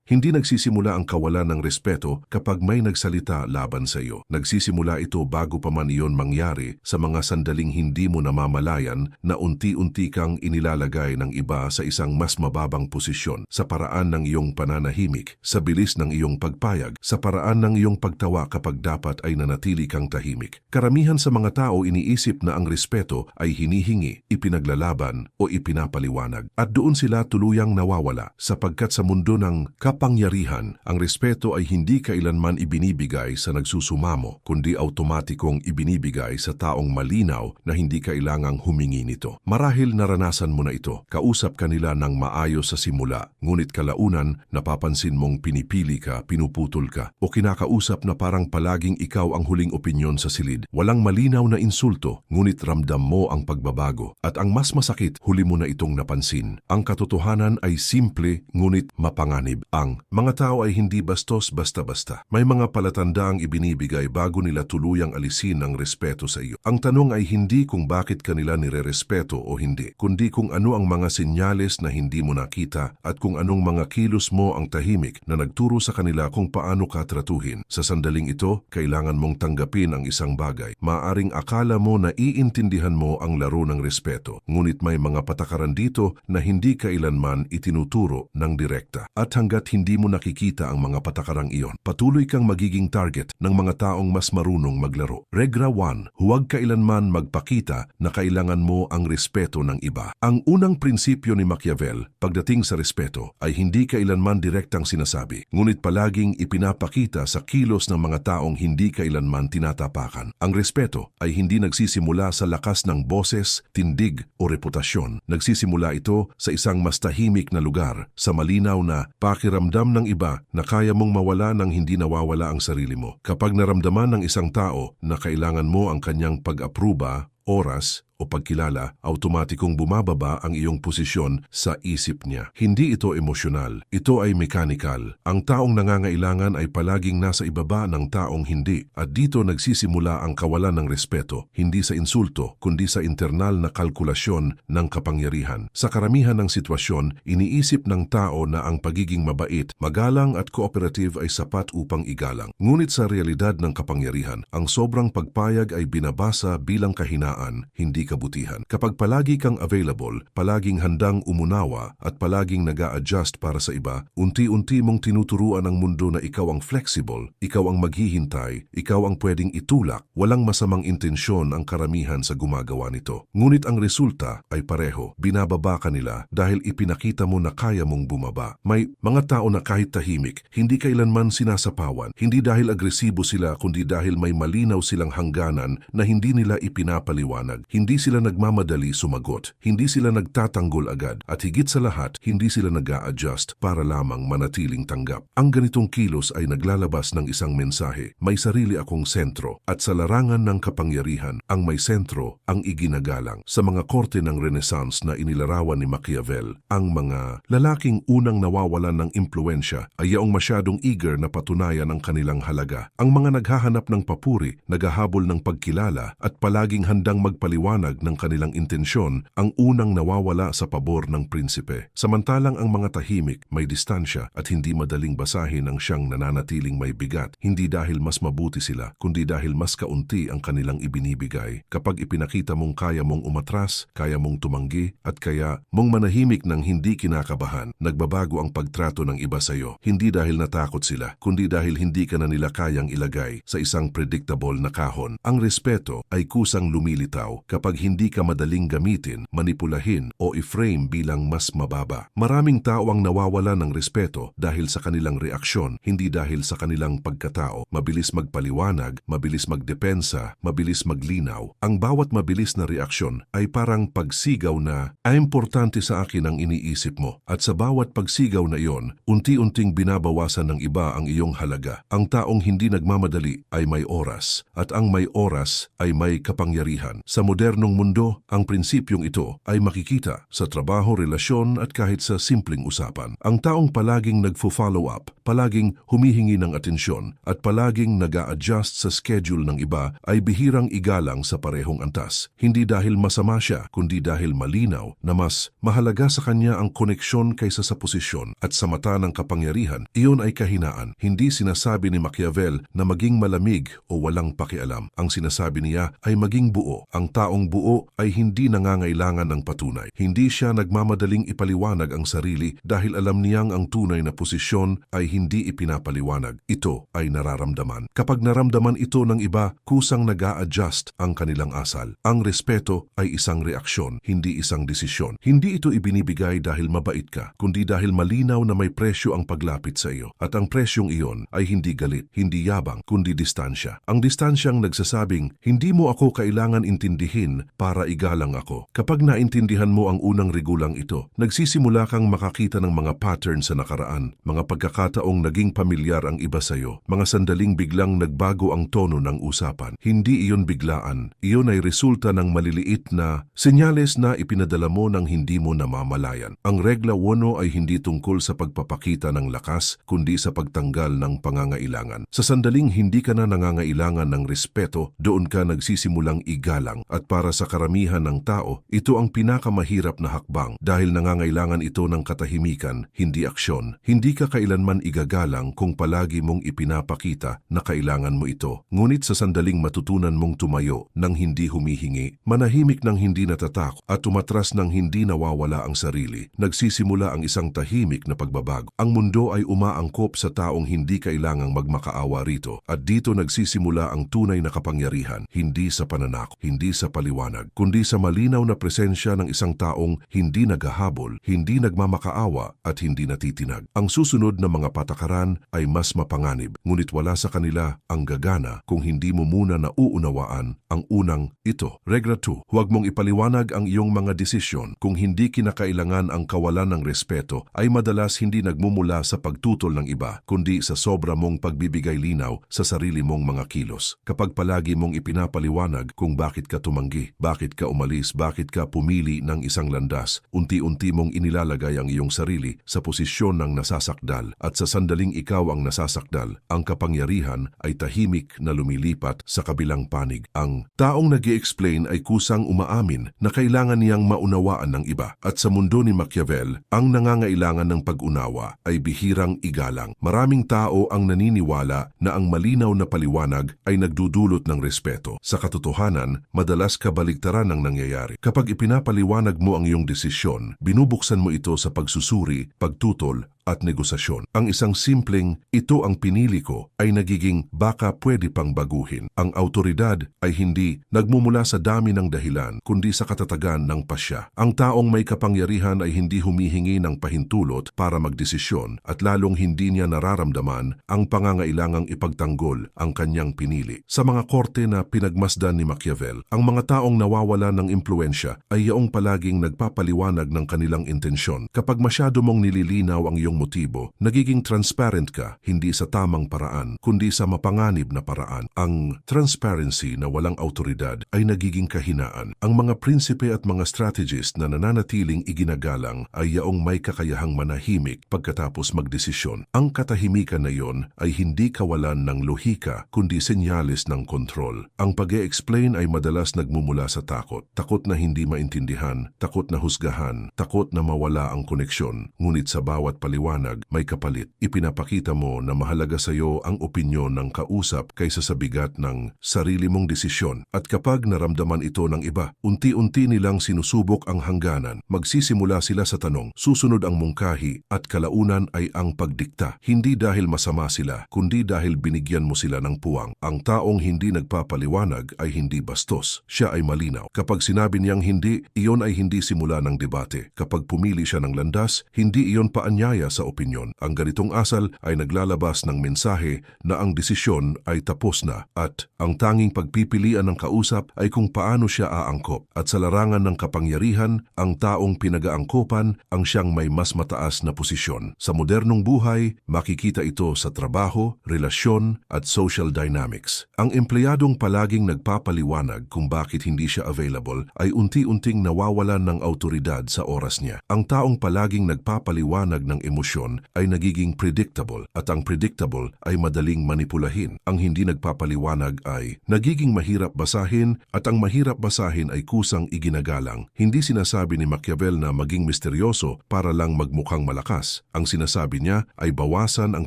Hindi nagsisimula ang kawalan ng respeto kapag may nagsalita laban sa iyo. Nagsisimula ito bago pa man iyon mangyari sa mga sandaling hindi mo namamalayan na unti-unti kang inilalagay ng iba sa isang mas mababang posisyon sa paraan ng iyong pananahimik, sa bilis ng iyong pagpayag, sa paraan ng iyong pagtawa kapag dapat ay nanatili kang tahimik. Karamihan sa mga tao iniisip na ang respeto ay hinihingi, ipinaglalaban o ipinapaliwanag at doon sila tuluyang nawawala sapagkat sa mundo ng kapangyarihan, ang respeto ay hindi kailanman ibinibigay sa nagsusumamo kundi automatikong ibinibigay sa taong malinaw na hindi kailangang humingi nito. Marahil naranasan mo na ito. Kausap kanila ng maayos sa simula, ngunit kalaunan napapansin mong pinipili ka, pinuputol ka o kinakausap na parang palaging ikaw ang huling opinyon sa silid. Walang malinaw na insulto, ngunit ramdam mo ang pagbabago. At ang mas masakit, huli mo na itong napansin. Ang katotohanan ay simple ngunit mapanganib. Ang mga tao ay hindi bastos basta-basta. May mga palatandaang ibinibigay bago nila tuluyang alisin ang respeto sa iyo. Ang tanong ay hindi kung bakit kanila nirerespeto o hindi, kundi kung ano ang mga senyales na hindi mo nakita at kung anong mga kilos mo ang tahimik na nagturo sa kanila kung paano ka tratuhin. Sa sandaling ito, kailangan mong tanggapin ang isang bagay. Maaring akala mo na iintindihan mo ang laro ng respeto, ngunit may mga patakaran dito na hindi kailanman itinuturo ng direkta. At hanggat hindi mo nakikita ang mga patakarang iyon, patuloy kang magiging target ng mga taong mas marunong maglaro. Regra 1. Huwag kailanman magpakita na kailangan mo ang respeto ng iba. Ang unang prinsipyo ni Machiavel pagdating sa respeto ay hindi kailanman direktang sinasabi, ngunit palaging ipinapakita sa kilos ng mga taong hindi kailanman tinatapakan. Ang respeto ay hindi nagsisimula sa lakas ng boses, tindig o reputasyon. Nagsisimula ito sa isang mas tahimik na lugar, sa malinaw na pakiramdam ng iba na kaya mong mawala nang hindi nawawala ang sarili mo. Kapag naramdaman ng isang tao na kailangan mo ang kanyang pag-apruba, oras o pagkilala, automatikong bumababa ang iyong posisyon sa isip niya. Hindi ito emosyonal, ito ay mechanical. Ang taong nangangailangan ay palaging nasa ibaba ng taong hindi, at dito nagsisimula ang kawalan ng respeto, hindi sa insulto, kundi sa internal na kalkulasyon ng kapangyarihan. Sa karamihan ng sitwasyon, iniisip ng tao na ang pagiging mabait, magalang at cooperative ay sapat upang igalang. Ngunit sa realidad ng kapangyarihan, ang sobrang pagpayag ay binabasa bilang kahinaan, hindi kabutihan. Kapag palagi kang available, palaging handang umunawa at palaging nag-a-adjust para sa iba, unti-unti mong tinuturuan ang mundo na ikaw ang flexible, ikaw ang maghihintay, ikaw ang pwedeng itulak. Walang masamang intensyon ang karamihan sa gumagawa nito. Ngunit ang resulta ay pareho. Binababa ka nila dahil ipinakita mo na kaya mong bumaba. May mga tao na kahit tahimik, hindi kailanman sinasapawan, hindi dahil agresibo sila kundi dahil may malinaw silang hangganan na hindi nila ipinapaliwanag. Hindi sila nagmamadali sumagot, hindi sila nagtatanggol agad, at higit sa lahat, hindi sila nag-a-adjust para lamang manatiling tanggap. Ang ganitong kilos ay naglalabas ng isang mensahe, may sarili akong sentro, at sa larangan ng kapangyarihan, ang may sentro ang iginagalang. Sa mga korte ng Renaissance na inilarawan ni Machiavel, ang mga lalaking unang nawawalan ng impluensya ay yaong masyadong eager na patunayan ang kanilang halaga. Ang mga naghahanap ng papuri, naghahabol ng pagkilala, at palaging handang magpaliwanag ng kanilang intensyon ang unang nawawala sa pabor ng prinsipe. Samantalang ang mga tahimik, may distansya at hindi madaling basahin ang siyang nananatiling may bigat, hindi dahil mas mabuti sila, kundi dahil mas kaunti ang kanilang ibinibigay. Kapag ipinakita mong kaya mong umatras, kaya mong tumanggi, at kaya mong manahimik ng hindi kinakabahan, nagbabago ang pagtrato ng iba sa iyo. Hindi dahil natakot sila, kundi dahil hindi ka na nila kayang ilagay sa isang predictable na kahon. Ang respeto ay kusang lumilitaw kapag hindi ka madaling gamitin, manipulahin o i-frame bilang mas mababa. Maraming tao ang nawawala ng respeto dahil sa kanilang reaksyon, hindi dahil sa kanilang pagkatao. Mabilis magpaliwanag, mabilis magdepensa, mabilis maglinaw. Ang bawat mabilis na reaksyon ay parang pagsigaw na, ay importante sa akin ang iniisip mo. At sa bawat pagsigaw na iyon, unti-unting binabawasan ng iba ang iyong halaga. Ang taong hindi nagmamadali ay may oras, at ang may oras ay may kapangyarihan. Sa modernong modernong mundo, ang prinsipyong ito ay makikita sa trabaho, relasyon at kahit sa simpleng usapan. Ang taong palaging nagfo-follow up, palaging humihingi ng atensyon at palaging nag-a-adjust sa schedule ng iba ay bihirang igalang sa parehong antas. Hindi dahil masama siya, kundi dahil malinaw na mas mahalaga sa kanya ang koneksyon kaysa sa posisyon at sa mata ng kapangyarihan, iyon ay kahinaan. Hindi sinasabi ni Machiavel na maging malamig o walang pakialam. Ang sinasabi niya ay maging buo. Ang taong buo ay hindi nangangailangan ng patunay. Hindi siya nagmamadaling ipaliwanag ang sarili dahil alam niyang ang tunay na posisyon ay hindi ipinapaliwanag. Ito ay nararamdaman. Kapag naramdaman ito ng iba, kusang nag-a-adjust ang kanilang asal. Ang respeto ay isang reaksyon, hindi isang desisyon. Hindi ito ibinibigay dahil mabait ka, kundi dahil malinaw na may presyo ang paglapit sa iyo. At ang presyong iyon ay hindi galit, hindi yabang, kundi distansya. Ang distansyang nagsasabing, hindi mo ako kailangan intindihin para igalang ako. Kapag naintindihan mo ang unang regulang ito, nagsisimula kang makakita ng mga pattern sa nakaraan, mga pagkakataong naging pamilyar ang iba sa iyo, mga sandaling biglang nagbago ang tono ng usapan. Hindi iyon biglaan, iyon ay resulta ng maliliit na senyales na ipinadala mo ng hindi mo namamalayan. Ang regla 1 ay hindi tungkol sa pagpapakita ng lakas, kundi sa pagtanggal ng pangangailangan. Sa sandaling hindi ka na nangangailangan ng respeto, doon ka nagsisimulang igalang. At para sa karamihan ng tao, ito ang pinakamahirap na hakbang dahil nangangailangan ito ng katahimikan, hindi aksyon. Hindi ka kailanman igagalang kung palagi mong ipinapakita na kailangan mo ito. Ngunit sa sandaling matutunan mong tumayo ng hindi humihingi, manahimik ng hindi natatakot at umatras ng hindi nawawala ang sarili, nagsisimula ang isang tahimik na pagbabago. Ang mundo ay umaangkop sa taong hindi kailangang magmakaawa rito at dito nagsisimula ang tunay na kapangyarihan, hindi sa pananakot, hindi sa paliwanag, kundi sa malinaw na presensya ng isang taong hindi naghahabol, hindi nagmamakaawa at hindi natitinag. Ang susunod na mga patakaran ay mas mapanganib, ngunit wala sa kanila ang gagana kung hindi mo muna nauunawaan ang unang ito. Regla 2, huwag mong ipaliwanag ang iyong mga desisyon. Kung hindi kinakailangan ang kawalan ng respeto, ay madalas hindi nagmumula sa pagtutol ng iba, kundi sa sobra mong pagbibigay linaw sa sarili mong mga kilos. Kapag palagi mong ipinapaliwanag kung bakit ka tumanggi, bakit ka umalis, bakit ka pumili ng isang landas, unti-unti mong inilalagay ang iyong sarili sa posisyon ng nasasakdal at sa sandaling ikaw ang nasasakdal, ang kapangyarihan ay tahimik na lumilipat sa kabilang panig. Ang taong nag-i-explain ay kusang umaamin na kailangan niyang maunawaan ng iba. At sa mundo ni Machiavel, ang nangangailangan ng pag-unawa ay bihirang igalang. Maraming tao ang naniniwala na ang malinaw na paliwanag ay nagdudulot ng respeto. Sa katotohanan, madalas kabaligtaran ang nangyayari. Kapag ipinapaliwanag mo ang iyong desisyon, binubuksan mo ito sa pagsusuri, pagtutol, at negosasyon. Ang isang simpleng, ito ang pinili ko, ay nagiging baka pwede pang baguhin. Ang autoridad ay hindi nagmumula sa dami ng dahilan, kundi sa katatagan ng pasya. Ang taong may kapangyarihan ay hindi humihingi ng pahintulot para magdesisyon at lalong hindi niya nararamdaman ang pangangailangang ipagtanggol ang kanyang pinili. Sa mga korte na pinagmasdan ni Machiavel, ang mga taong nawawala ng impluensya ay yaong palaging nagpapaliwanag ng kanilang intensyon. Kapag masyado mong nililinaw ang iyong motibo, nagiging transparent ka, hindi sa tamang paraan, kundi sa mapanganib na paraan. Ang transparency na walang autoridad ay nagiging kahinaan. Ang mga prinsipe at mga strategist na nananatiling iginagalang ay yaong may kakayahang manahimik pagkatapos magdesisyon. Ang katahimikan na iyon ay hindi kawalan ng lohika, kundi senyales ng kontrol. Ang pag-e-explain ay madalas nagmumula sa takot. Takot na hindi maintindihan, takot na husgahan, takot na mawala ang koneksyon. Ngunit sa bawat paliwanag, may kapalit. Ipinapakita mo na mahalaga sa iyo ang opinyon ng kausap kaysa sa bigat ng sarili mong desisyon. At kapag naramdaman ito ng iba, unti-unti nilang sinusubok ang hangganan. Magsisimula sila sa tanong, susunod ang mungkahi at kalaunan ay ang pagdikta. Hindi dahil masama sila, kundi dahil binigyan mo sila ng puwang. Ang taong hindi nagpapaliwanag ay hindi bastos. Siya ay malinaw. Kapag sinabi niyang hindi, iyon ay hindi simula ng debate. Kapag pumili siya ng landas, hindi iyon paanyaya pagpapalaya sa opinyon. Ang ganitong asal ay naglalabas ng mensahe na ang desisyon ay tapos na at ang tanging pagpipilian ng kausap ay kung paano siya aangkop. At sa larangan ng kapangyarihan, ang taong pinag-aangkopan ang siyang may mas mataas na posisyon. Sa modernong buhay, makikita ito sa trabaho, relasyon at social dynamics. Ang empleyadong palaging nagpapaliwanag kung bakit hindi siya available ay unti-unting nawawalan ng awtoridad sa oras niya. Ang taong palaging nagpapaliwanag ng emosyon ay nagiging predictable at ang predictable ay madaling manipulahin. Ang hindi nagpapaliwanag ay nagiging mahirap basahin at ang mahirap basahin ay kusang iginagalang. Hindi sinasabi ni Machiavel na maging misteryoso para lang magmukhang malakas. Ang sinasabi niya ay bawasan ang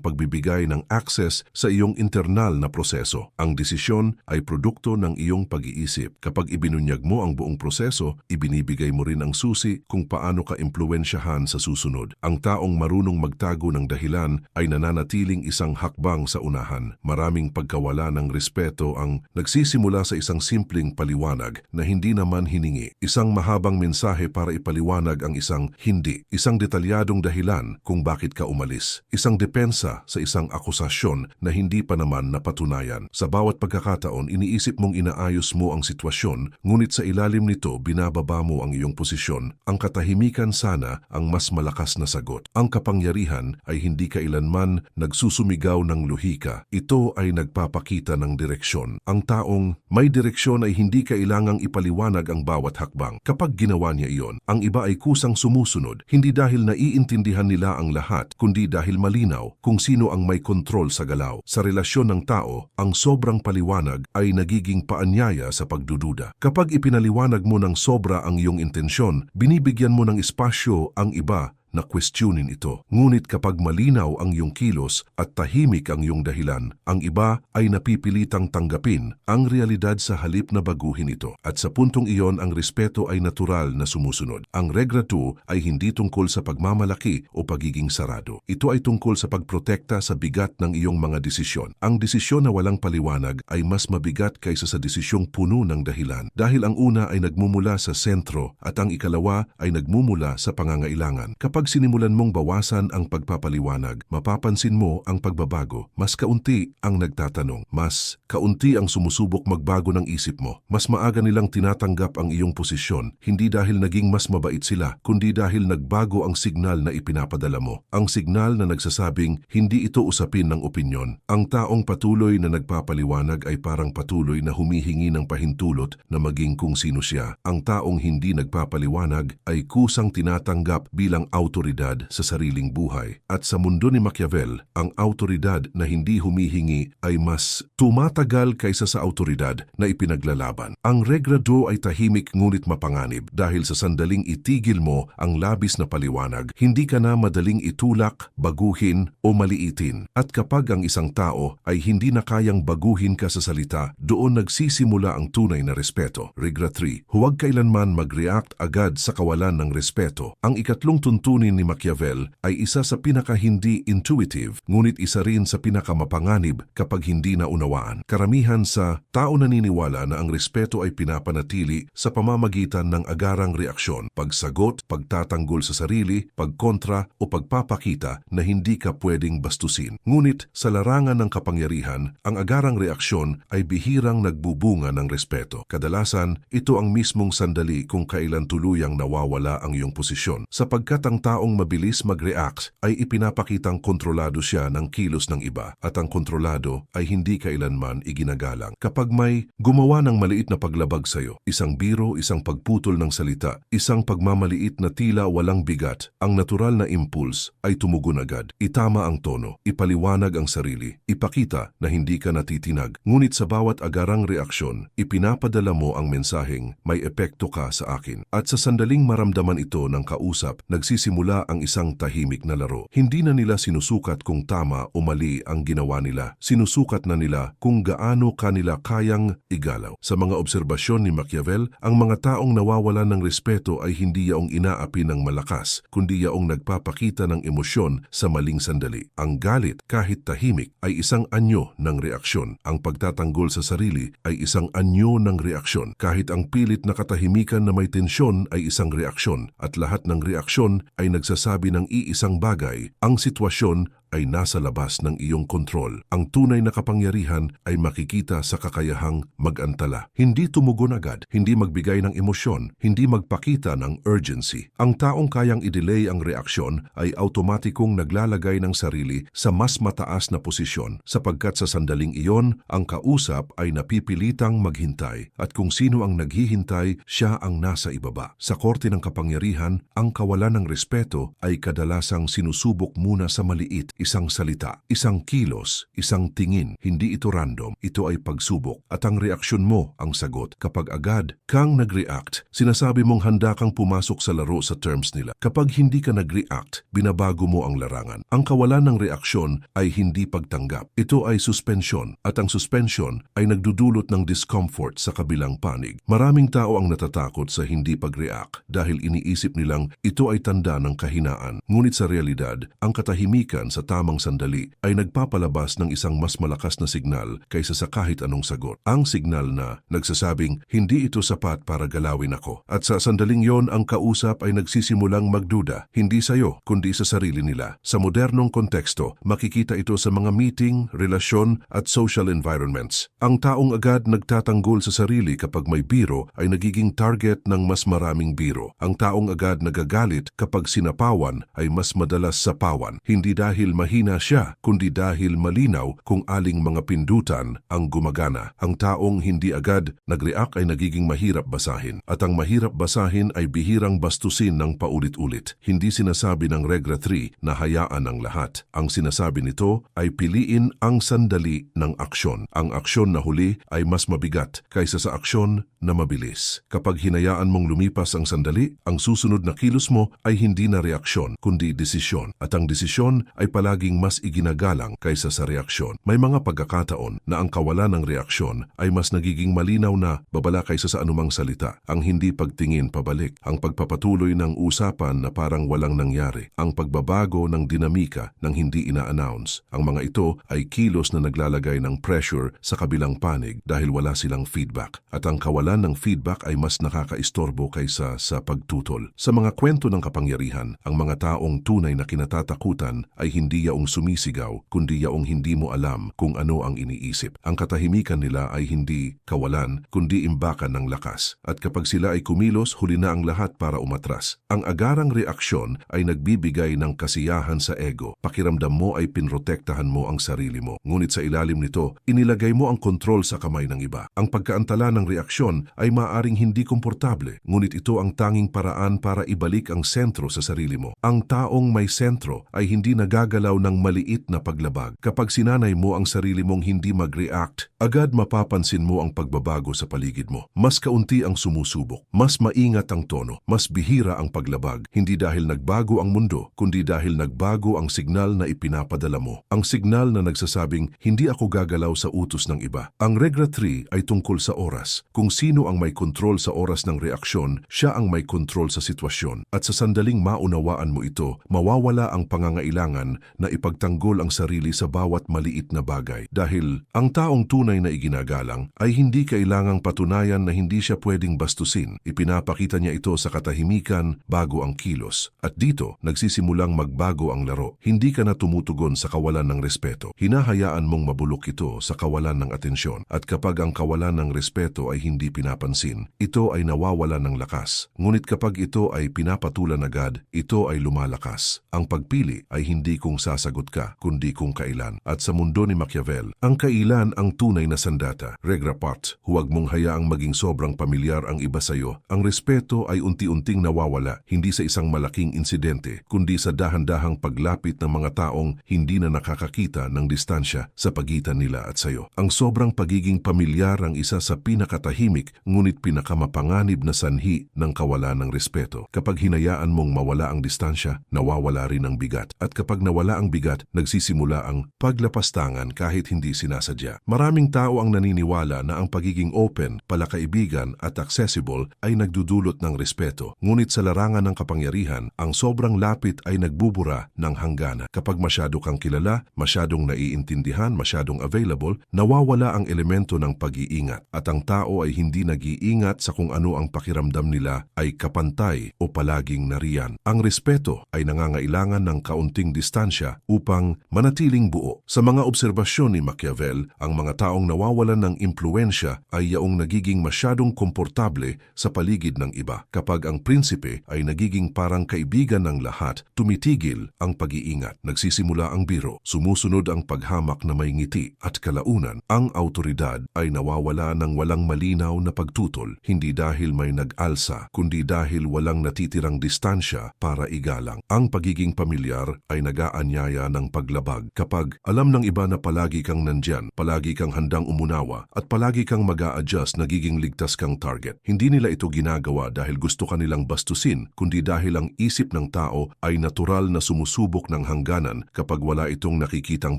pagbibigay ng access sa iyong internal na proseso. Ang desisyon ay produkto ng iyong pag-iisip. Kapag ibinunyag mo ang buong proseso, ibinibigay mo rin ang susi kung paano ka impluwensyahan sa susunod. Ang taong marunong magtago ng dahilan ay nananatiling isang hakbang sa unahan. Maraming pagkawala ng respeto ang nagsisimula sa isang simpleng paliwanag na hindi naman hiningi. Isang mahabang mensahe para ipaliwanag ang isang hindi. Isang detalyadong dahilan kung bakit ka umalis. Isang depensa sa isang akusasyon na hindi pa naman napatunayan. Sa bawat pagkakataon, iniisip mong inaayos mo ang sitwasyon, ngunit sa ilalim nito, binababa mo ang iyong posisyon. Ang katahimikan sana ang mas malakas na sagot. Ang kapangyarihan ay hindi kailanman nagsusumigaw ng luhika. Ito ay nagpapakita ng direksyon. Ang taong may direksyon ay hindi kailangang ipaliwanag ang bawat hakbang. Kapag ginawa niya iyon, ang iba ay kusang sumusunod, hindi dahil naiintindihan nila ang lahat, kundi dahil malinaw kung sino ang may kontrol sa galaw. Sa relasyon ng tao, ang sobrang paliwanag ay nagiging paanyaya sa pagdududa. Kapag ipinaliwanag mo ng sobra ang iyong intensyon, binibigyan mo ng espasyo ang iba na questionin ito. Ngunit kapag malinaw ang iyong kilos at tahimik ang iyong dahilan, ang iba ay napipilitang tanggapin ang realidad sa halip na baguhin ito. At sa puntong iyon, ang respeto ay natural na sumusunod. Ang regra 2 ay hindi tungkol sa pagmamalaki o pagiging sarado. Ito ay tungkol sa pagprotekta sa bigat ng iyong mga desisyon. Ang desisyon na walang paliwanag ay mas mabigat kaysa sa desisyong puno ng dahilan. Dahil ang una ay nagmumula sa sentro at ang ikalawa ay nagmumula sa pangangailangan. Kapag sinimulan mong bawasan ang pagpapaliwanag, mapapansin mo ang pagbabago. Mas kaunti ang nagtatanong, mas kaunti ang sumusubok magbago ng isip mo. Mas maaga nilang tinatanggap ang iyong posisyon, hindi dahil naging mas mabait sila, kundi dahil nagbago ang signal na ipinapadala mo. Ang signal na nagsasabing hindi ito usapin ng opinyon. Ang taong patuloy na nagpapaliwanag ay parang patuloy na humihingi ng pahintulot na maging kung sino siya. Ang taong hindi nagpapaliwanag ay kusang tinatanggap bilang autoridad sa sariling buhay. At sa mundo ni Machiavel, ang autoridad na hindi humihingi ay mas tumatagal kaysa sa autoridad na ipinaglalaban. Ang regra 2 ay tahimik ngunit mapanganib dahil sa sandaling itigil mo ang labis na paliwanag, hindi ka na madaling itulak, baguhin o maliitin. At kapag ang isang tao ay hindi na kayang baguhin ka sa salita, doon nagsisimula ang tunay na respeto. Regra 3, huwag kailanman mag-react agad sa kawalan ng respeto. Ang ikatlong tuntunin ni Machiavel ay isa sa pinaka-hindi intuitive, ngunit isa rin sa pinakamapanganib kapag hindi naunawaan. Karamihan sa tao naniniwala na ang respeto ay pinapanatili sa pamamagitan ng agarang reaksyon, pagsagot, pagtatanggol sa sarili, pagkontra o pagpapakita na hindi ka pwedeng bastusin. Ngunit sa larangan ng kapangyarihan, ang agarang reaksyon ay bihirang nagbubunga ng respeto. Kadalasan, ito ang mismong sandali kung kailan tuluyang nawawala ang iyong posisyon. Sapagkat ang taong mabilis mag-react ay ipinapakitang kontrolado siya ng kilos ng iba at ang kontrolado ay hindi kailanman iginagalang. Kapag may gumawa ng maliit na paglabag sa iyo, isang biro, isang pagputol ng salita, isang pagmamaliit na tila walang bigat, ang natural na impulse ay tumugon agad. Itama ang tono, ipaliwanag ang sarili, ipakita na hindi ka natitinag. Ngunit sa bawat agarang reaksyon, ipinapadala mo ang mensaheng may epekto ka sa akin. At sa sandaling maramdaman ito ng kausap, nagsisimula ang isang tahimik na laro. Hindi na nila sinusukat kung tama o mali ang ginawa nila. Sinusukat na nila kung gaano kanila kayang igalaw. Sa mga obserbasyon ni Machiavel, ang mga taong nawawalan ng respeto ay hindi yaong inaapi ng malakas, kundi yaong nagpapakita ng emosyon sa maling sandali. Ang galit, kahit tahimik, ay isang anyo ng reaksyon. Ang pagtatanggol sa sarili ay isang anyo ng reaksyon. Kahit ang pilit na katahimikan na may tensyon ay isang reaksyon, at lahat ng reaksyon ay ay nagsasabi ng iisang bagay, ang sitwasyon ay nasa labas ng iyong kontrol. Ang tunay na kapangyarihan ay makikita sa kakayahang mag-antala. Hindi tumugon agad, hindi magbigay ng emosyon, hindi magpakita ng urgency. Ang taong kayang i-delay ang reaksyon ay automatikong naglalagay ng sarili sa mas mataas na posisyon sapagkat sa sandaling iyon, ang kausap ay napipilitang maghintay at kung sino ang naghihintay, siya ang nasa ibaba. Sa korte ng kapangyarihan, ang kawalan ng respeto ay kadalasang sinusubok muna sa maliit. Isang salita, isang kilos, isang tingin, hindi ito random, ito ay pagsubok. At ang reaksyon mo ang sagot. Kapag agad kang nag-react, sinasabi mong handa kang pumasok sa laro sa terms nila. Kapag hindi ka nag-react, binabago mo ang larangan. Ang kawalan ng reaksyon ay hindi pagtanggap. Ito ay suspension at ang suspension ay nagdudulot ng discomfort sa kabilang panig. Maraming tao ang natatakot sa hindi pag-react dahil iniisip nilang ito ay tanda ng kahinaan. Ngunit sa realidad, ang katahimikan sa tamang sandali ay nagpapalabas ng isang mas malakas na signal kaysa sa kahit anong sagot. Ang signal na nagsasabing, hindi ito sapat para galawin ako. At sa sandaling yon, ang kausap ay nagsisimulang magduda, hindi sa iyo, kundi sa sarili nila. Sa modernong konteksto, makikita ito sa mga meeting, relasyon at social environments. Ang taong agad nagtatanggol sa sarili kapag may biro ay nagiging target ng mas maraming biro. Ang taong agad nagagalit kapag sinapawan ay mas madalas sapawan. Hindi dahil mahina siya, kundi dahil malinaw kung aling mga pindutan ang gumagana. Ang taong hindi agad nag-react ay nagiging mahirap basahin. At ang mahirap basahin ay bihirang bastusin ng paulit-ulit. Hindi sinasabi ng Regra 3 na hayaan ang lahat. Ang sinasabi nito ay piliin ang sandali ng aksyon. Ang aksyon na huli ay mas mabigat kaysa sa aksyon na mabilis. Kapag hinayaan mong lumipas ang sandali, ang susunod na kilos mo ay hindi na reaksyon, kundi desisyon. At ang desisyon ay palaging mas iginagalang kaysa sa reaksyon. May mga pagkakataon na ang kawalan ng reaksyon ay mas nagiging malinaw na babala kaysa sa anumang salita. Ang hindi pagtingin pabalik, ang pagpapatuloy ng usapan na parang walang nangyari, ang pagbabago ng dinamika ng hindi ina-announce. Ang mga ito ay kilos na naglalagay ng pressure sa kabilang panig dahil wala silang feedback. At ang kawalan ng feedback ay mas nakakaistorbo kaysa sa pagtutol. Sa mga kwento ng kapangyarihan, ang mga taong tunay na kinatatakutan ay hindi yaong sumisigaw, kundi yaong hindi mo alam kung ano ang iniisip. Ang katahimikan nila ay hindi kawalan, kundi imbakan ng lakas. At kapag sila ay kumilos, huli na ang lahat para umatras. Ang agarang reaksyon ay nagbibigay ng kasiyahan sa ego. Pakiramdam mo ay pinrotektahan mo ang sarili mo. Ngunit sa ilalim nito, inilagay mo ang kontrol sa kamay ng iba. Ang pagkaantala ng reaksyon ay maaring hindi komportable, ngunit ito ang tanging paraan para ibalik ang sentro sa sarili mo. Ang taong may sentro ay hindi nagagalaw ng maliit na paglabag. Kapag sinanay mo ang sarili mong hindi mag-react, agad mapapansin mo ang pagbabago sa paligid mo. Mas kaunti ang sumusubok, mas maingat ang tono, mas bihira ang paglabag, hindi dahil nagbago ang mundo, kundi dahil nagbago ang signal na ipinapadala mo. Ang signal na nagsasabing, hindi ako gagalaw sa utos ng iba. Ang Regra 3 ay tungkol sa oras. Kung sino ang may kontrol sa oras ng reaksyon, siya ang may kontrol sa sitwasyon. At sa sandaling maunawaan mo ito, mawawala ang pangangailangan na ipagtanggol ang sarili sa bawat maliit na bagay. Dahil ang taong tunay na iginagalang ay hindi kailangang patunayan na hindi siya pwedeng bastusin. Ipinapakita niya ito sa katahimikan bago ang kilos. At dito, nagsisimulang magbago ang laro. Hindi ka na tumutugon sa kawalan ng respeto. Hinahayaan mong mabulok ito sa kawalan ng atensyon. At kapag ang kawalan ng respeto ay hindi pinapansin, ito ay nawawala ng lakas. Ngunit kapag ito ay pinapatulan agad, ito ay lumalakas. Ang pagpili ay hindi kung sasagot ka, kundi kung kailan. At sa mundo ni Machiavel, ang kailan ang tunay na sandata. Regra part, huwag mong hayaang maging sobrang pamilyar ang iba sa iyo. Ang respeto ay unti-unting nawawala, hindi sa isang malaking insidente, kundi sa dahan-dahang paglapit ng mga taong hindi na nakakakita ng distansya sa pagitan nila at sa iyo. Ang sobrang pagiging pamilyar ang isa sa pinakatahimik ngunit pinakamapanganib na sanhi ng kawalan ng respeto. Kapag hinayaan mong mawala ang distansya, nawawala rin ang bigat. At kapag nawala ang bigat, nagsisimula ang paglapastangan kahit hindi sinasadya. Maraming tao ang naniniwala na ang pagiging open, palakaibigan at accessible ay nagdudulot ng respeto. Ngunit sa larangan ng kapangyarihan, ang sobrang lapit ay nagbubura ng hangganan. Kapag masyado kang kilala, masyadong naiintindihan, masyadong available, nawawala ang elemento ng pag-iingat at ang tao ay hindi hindi nag-iingat sa kung ano ang pakiramdam nila ay kapantay o palaging nariyan. Ang respeto ay nangangailangan ng kaunting distansya upang manatiling buo. Sa mga obserbasyon ni Machiavel, ang mga taong nawawalan ng impluensya ay yaong nagiging masyadong komportable sa paligid ng iba. Kapag ang prinsipe ay nagiging parang kaibigan ng lahat, tumitigil ang pag-iingat. Nagsisimula ang biro, sumusunod ang paghamak na may ngiti at kalaunan. Ang autoridad ay nawawala ng walang malinaw na pagtutol, hindi dahil may nag-alsa, kundi dahil walang natitirang distansya para igalang. Ang pagiging pamilyar ay nag-aanyaya ng paglabag. Kapag alam ng iba na palagi kang nandyan, palagi kang handang umunawa, at palagi kang mag-a-adjust, nagiging ligtas kang target. Hindi nila ito ginagawa dahil gusto ka nilang bastusin, kundi dahil ang isip ng tao ay natural na sumusubok ng hangganan kapag wala itong nakikitang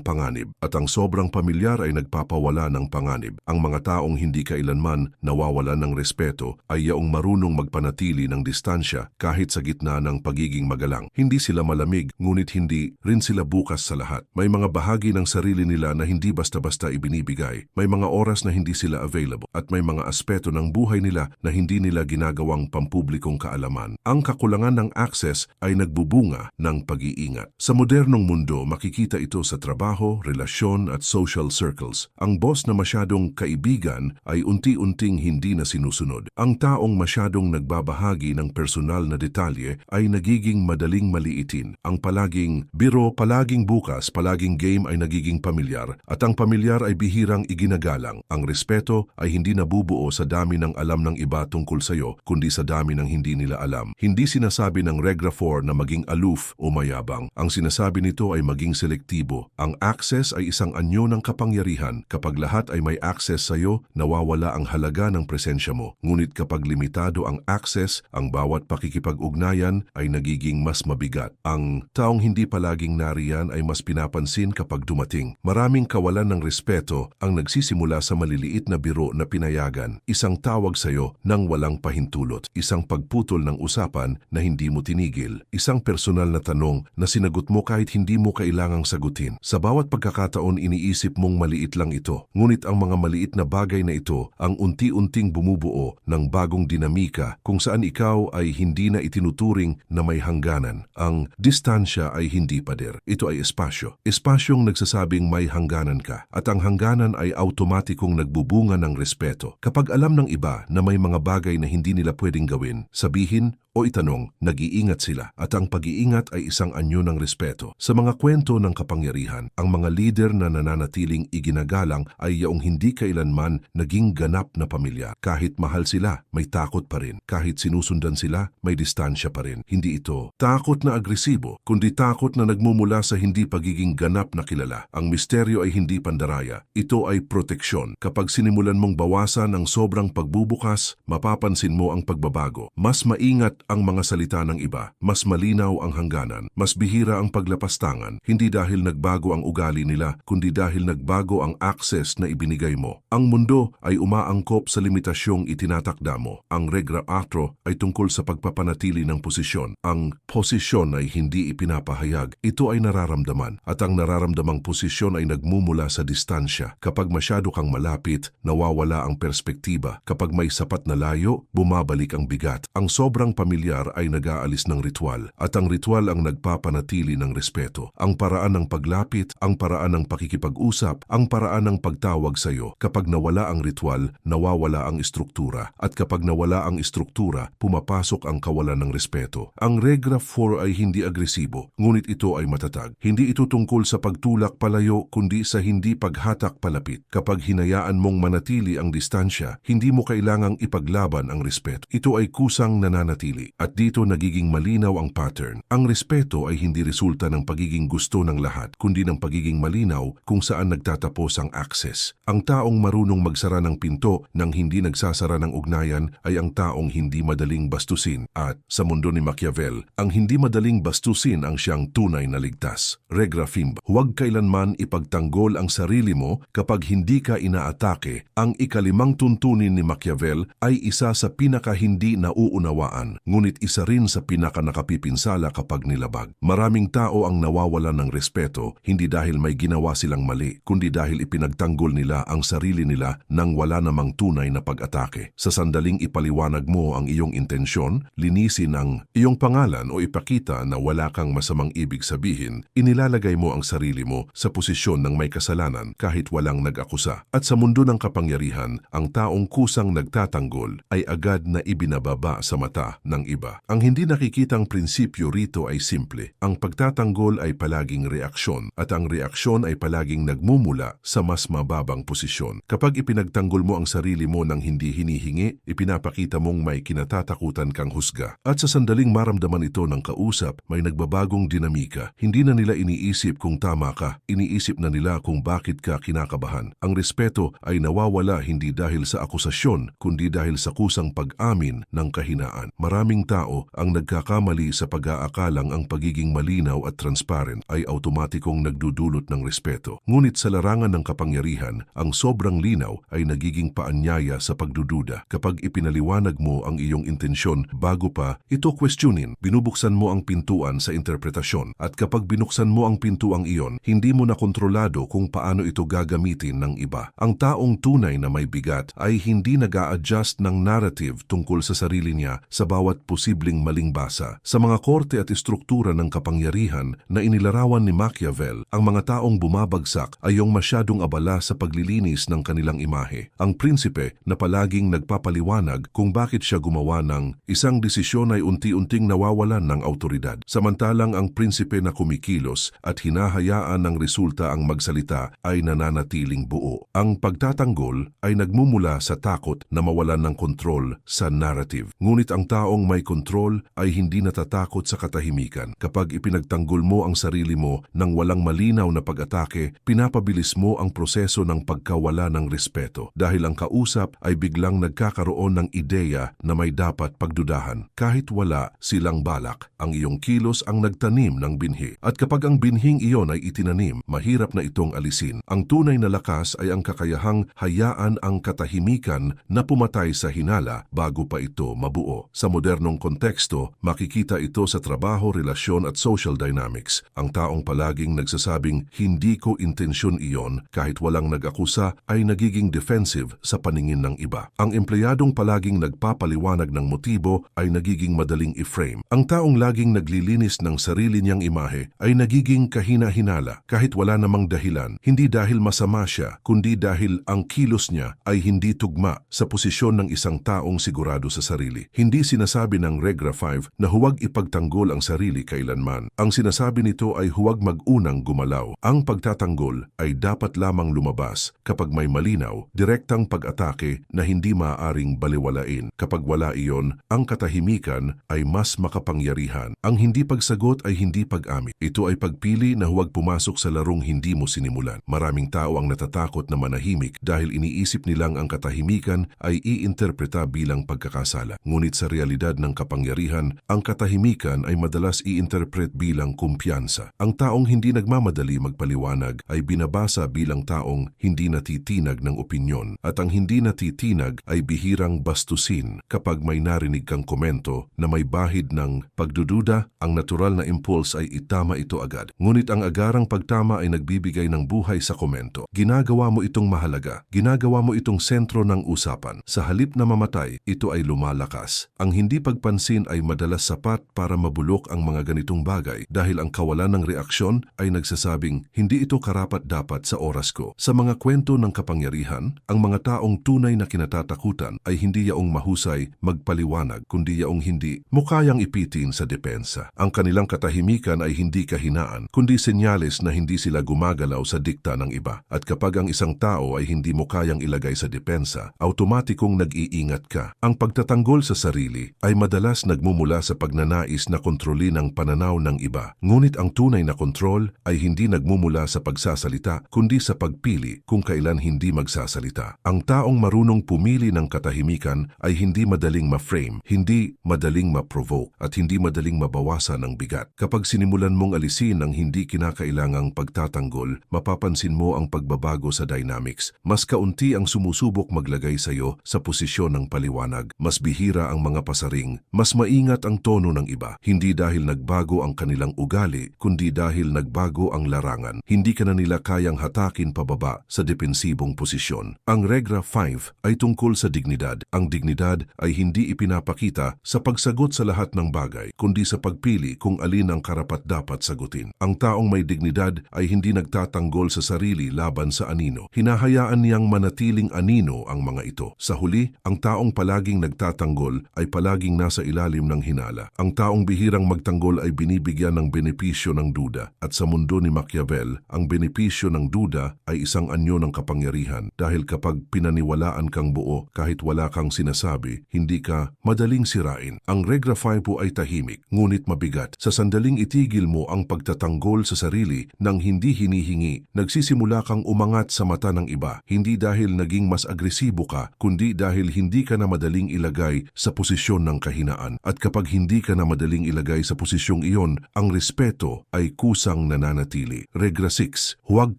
panganib. At ang sobrang pamilyar ay nagpapawala ng panganib. Ang mga taong hindi kailanman nawawala ng respeto ay yaong marunong magpanatili ng distansya kahit sa gitna ng pagiging magalang. Hindi sila malamig, ngunit hindi rin sila bukas sa lahat. May mga bahagi ng sarili nila na hindi basta-basta ibinibigay. May mga oras na hindi sila available. At may mga aspeto ng buhay nila na hindi nila ginagawang pampublikong kaalaman. Ang kakulangan ng access ay nagbubunga ng pag-iingat. Sa modernong mundo, makikita ito sa trabaho, relasyon at social circles. Ang boss na masyadong kaibigan ay unti-unting hindi na sinusunod. Ang taong masyadong nagbabahagi ng personal na detalye ay nagiging madaling maliitin. Ang palaging biro, palaging bukas, palaging game ay nagiging pamilyar, at ang pamilyar ay bihirang iginagalang. Ang respeto ay hindi nabubuo sa dami ng alam ng iba tungkol sa iyo, kundi sa dami ng hindi nila alam. Hindi sinasabi ng Regra 4 na maging aloof o mayabang. Ang sinasabi nito ay maging selektibo. Ang access ay isang anyo ng kapangyarihan. Kapag lahat ay may access sa iyo, nawawala ang halaga ng presensya mo. Ngunit kapag limitado ang access, ang bawat pakikipag-ugnayan ay nagiging mas mabigat. Ang taong hindi palaging nariyan ay mas pinapansin kapag dumating. Maraming kawalan ng respeto ang nagsisimula sa maliliit na biro na pinayagan. Isang tawag sa iyo nang walang pahintulot. Isang pagputol ng usapan na hindi mo tinigil. Isang personal na tanong na sinagot mo kahit hindi mo kailangang sagutin. Sa bawat pagkakataon iniisip mong maliit lang ito. Ngunit ang mga maliit na bagay na ito ang unti-unting bumubuo ng bagong dinamika kung saan ikaw ay hindi na itinuturing na may hangganan. Ang distansya ay hindi pader. Ito ay espasyo. Espasyong nagsasabing may hangganan ka. At ang hangganan ay automatikong nagbubunga ng respeto. Kapag alam ng iba na may mga bagay na hindi nila pwedeng gawin, sabihin o itanong, nag-iingat sila. At ang pag-iingat ay isang anyo ng respeto. Sa mga kwento ng kapangyarihan, ang mga lider na nananatiling iginagalang ay yaong hindi kailanman naging ganap na pamilya. Kahit mahal sila, may takot pa rin. Kahit sinusundan sila, may distansya pa rin. Hindi ito takot na agresibo, kundi takot na nagmumula sa hindi pagiging ganap na kilala. Ang misteryo ay hindi pandaraya. Ito ay proteksyon. Kapag sinimulan mong bawasan ang sobrang pagbubukas, mapapansin mo ang pagbabago. Mas maingat ang mga salita ng iba, mas malinaw ang hangganan, mas bihira ang paglapastangan, hindi dahil nagbago ang ugali nila, kundi dahil nagbago ang access na ibinigay mo. Ang mundo ay umaangkop sa limitasyong itinatakda mo. Ang Regra 4 ay tungkol sa pagpapanatili ng posisyon. Ang posisyon ay hindi ipinapahayag, ito ay nararamdaman, at ang nararamdamang posisyon ay nagmumula sa distansya. Kapag masyado kang malapit, nawawala ang perspektiba. Kapag may sapat na layo, bumabalik ang bigat. Ang sobrang pamilyar ay nag-aalis ng ritual, at ang ritual ang nagpapanatili ng respeto. Ang paraan ng paglapit, ang paraan ng pakikipag-usap, ang paraan ng pagtawag sa iyo. Kapag nawala ang ritual, nawawala ang istruktura. At kapag nawala ang istruktura, pumapasok ang kawalan ng respeto. Ang Regra 4 ay hindi agresibo, ngunit ito ay matatag. Hindi ito tungkol sa pagtulak palayo, kundi sa hindi paghatak palapit. Kapag hinayaan mong manatili ang distansya, hindi mo kailangang ipaglaban ang respeto. Ito ay kusang nananatili. At dito nagiging malinaw ang pattern. Ang respeto ay hindi resulta ng pagiging gusto ng lahat, kundi ng pagiging malinaw kung saan nagtatapos ang access. Ang taong marunong magsara ng pinto nang hindi nagsasara ng ugnayan ay ang taong hindi madaling bastusin. At sa mundo ni Machiavel, ang hindi madaling bastusin ang siyang tunay na ligtas. Regra 5. Huwag kailanman ipagtanggol ang sarili mo kapag hindi ka inaatake. Ang ikalimang tuntunin ni Machiavel ay isa sa pinaka hindi nauunawaan. ngunit isa rin sa pinakanakapipinsala kapag nilabag. Maraming tao ang nawawalan ng respeto hindi dahil may ginawa silang mali, kundi dahil ipinagtanggol nila ang sarili nila nang wala namang tunay na pag-atake. Sa sandaling ipaliwanag mo ang iyong intensyon, linisin ang iyong pangalan o ipakita na wala kang masamang ibig sabihin, inilalagay mo ang sarili mo sa posisyon ng may kasalanan kahit walang nag-akusa. At sa mundo ng kapangyarihan, ang taong kusang nagtatanggol ay agad na ibinababa sa mata ng iba. Ang hindi nakikitang prinsipyo rito ay simple. Ang pagtatanggol ay palaging reaksyon at ang reaksyon ay palaging nagmumula sa mas mababang posisyon. Kapag ipinagtanggol mo ang sarili mo ng hindi hinihingi, ipinapakita mong may kinatatakutan kang husga. At sa sandaling maramdaman ito ng kausap, may nagbabagong dinamika. Hindi na nila iniisip kung tama ka, iniisip na nila kung bakit ka kinakabahan. Ang respeto ay nawawala hindi dahil sa akusasyon, kundi dahil sa kusang pag-amin ng kahinaan. Maraming tao ang nagkakamali sa pag-aakalang ang pagiging malinaw at transparent ay automatikong nagdudulot ng respeto. Ngunit sa larangan ng kapangyarihan, ang sobrang linaw ay nagiging paanyaya sa pagdududa. Kapag ipinaliwanag mo ang iyong intensyon bago pa ito questionin, binubuksan mo ang pintuan sa interpretasyon. At kapag binuksan mo ang pintuang iyon, hindi mo na kontrolado kung paano ito gagamitin ng iba. Ang taong tunay na may bigat ay hindi nag-a-adjust ng narrative tungkol sa sarili niya sa bawat posibleng maling basa. Sa mga korte at istruktura ng kapangyarihan na inilarawan ni Machiavelli, ang mga taong bumabagsak ay yung masyadong abala sa paglilinis ng kanilang imahe. Ang prinsipe na palaging nagpapaliwanag kung bakit siya gumawa ng isang desisyon ay unti-unting nawawalan ng autoridad. Samantalang ang prinsipe na kumikilos at hinahayaan ng resulta ang magsalita ay nananatiling buo. Ang pagtatanggol ay nagmumula sa takot na mawalan ng kontrol sa narrative. Ngunit ang taong may kontrol ay hindi natatakot sa katahimikan. Kapag ipinagtanggol mo ang sarili mo ng walang malinaw na pag-atake, pinapabilis mo ang proseso ng pagkawala ng respeto dahil ang kausap ay biglang nagkakaroon ng ideya na may dapat pagdudahan. Kahit wala silang balak, ang iyong kilos ang nagtanim ng binhi. At kapag ang binhing iyon ay itinanim, mahirap na itong alisin. Ang tunay na lakas ay ang kakayahang hayaan ang katahimikan na pumatay sa hinala bago pa ito mabuo. Sa modernong konteksto, makikita ito sa trabaho, relasyon at social dynamics. Ang taong palaging nagsasabing hindi ko intensyon iyon kahit walang nag-akusa ay nagiging defensive sa paningin ng iba. Ang empleyadong palaging nagpapaliwanag ng motibo ay nagiging madaling i-frame. Ang taong laging naglilinis ng sarili niyang imahe ay nagiging kahina-hinala kahit wala namang dahilan. Hindi dahil masama siya, kundi dahil ang kilos niya ay hindi tugma sa posisyon ng isang taong sigurado sa sarili. Hindi sinasabi ng Regra 5 na huwag ipagtanggol ang sarili kailanman. Ang sinasabi nito ay huwag mag-unang gumalaw. Ang pagtatanggol ay dapat lamang lumabas kapag may malinaw, direktang pag-atake na hindi maaaring baliwalain. Kapag wala iyon, ang katahimikan ay mas makapangyarihan. Ang hindi pagsagot ay hindi pag-amin. Ito ay pagpili na huwag pumasok sa larong hindi mo sinimulan. Maraming tao ang natatakot na manahimik dahil iniisip nilang ang katahimikan ay iinterpreta bilang pagkakasala. Ngunit sa realidad ng kapangyarihan, ang katahimikan ay madalas iinterpret bilang kumpiyansa. Ang taong hindi nagmamadali magpaliwanag ay binabasa bilang taong hindi natitinag ng opinyon. At ang hindi natitinag ay bihirang bastusin. Kapag may narinig kang komento na may bahid ng pagdududa, ang natural na impulse ay itama ito agad. Ngunit ang agarang pagtama ay nagbibigay ng buhay sa komento. Ginagawa mo itong mahalaga. Ginagawa mo itong sentro ng usapan. Sa halip na mamatay, ito ay lumalakas. Ang hindi pagpansin ay madalas sapat para mabulok ang mga ganitong bagay dahil ang kawalan ng reaksyon ay nagsasabing hindi ito karapat-dapat sa oras ko. Sa mga kwento ng kapangyarihan, ang mga taong tunay na kinatatakutan ay hindi yaong mahusay magpaliwanag, kundi yaong hindi mukayang ipitin sa depensa. Ang kanilang katahimikan ay hindi kahinaan, kundi senyales na hindi sila gumagalaw sa dikta ng iba. At kapag ang isang tao ay hindi mo kayang ilagay sa depensa, automatikong nag-iingat ka. Ang pagtatanggol sa sarili ay madalas nagmumula sa pagnanais na kontrolin ang pananaw ng iba. Ngunit ang tunay na kontrol ay hindi nagmumula sa pagsasalita, kundi sa pagpili kung kailan hindi magsasalita. Ang taong marunong pumili ng katahimikan ay hindi madaling ma-frame, hindi madaling ma-provoke, at hindi madaling mabawasan ng bigat. Kapag sinimulan mong alisin ang hindi kinakailangang pagtatanggol, mapapansin mo ang pagbabago sa dynamics. Mas kaunti ang sumusubok maglagay sa iyo sa posisyon ng paliwanag. Mas bihira ang mga pasaring nagiging mas maingat ang tono ng iba. Hindi dahil nagbago ang kanilang ugali, kundi dahil nagbago ang larangan. Hindi ka na nila kayang hatakin pababa sa depensibong posisyon. Ang Regra 5 ay tungkol sa dignidad. Ang dignidad ay hindi ipinapakita sa pagsagot sa lahat ng bagay, kundi sa pagpili kung alin ang karapat-dapat sagutin. Ang taong may dignidad ay hindi nagtatanggol sa sarili laban sa anino. Hinahayaan niyang manatiling anino ang mga ito. Sa huli, ang taong palaging nagtatanggol ay palaging nasa ilalim ng hinala. Ang taong bihirang magtanggol ay binibigyan ng benepisyo ng duda. At sa mundo ni Machiavel, ang benepisyo ng duda ay isang anyo ng kapangyarihan dahil kapag pinaniwalaan kang buo kahit wala kang sinasabi, hindi ka madaling sirain. Ang Regra 5 po ay tahimik, ngunit mabigat. Sa sandaling itigil mo ang pagtatanggol sa sarili nang hindi hinihingi, nagsisimula kang umangat sa mata ng iba. Hindi dahil naging mas agresibo ka, kundi dahil hindi ka na madaling ilagay sa posisyon ng kahinaan. At kapag hindi ka na madaling ilagay sa posisyong iyon, ang respeto ay kusang nananatili. Regra 6, huwag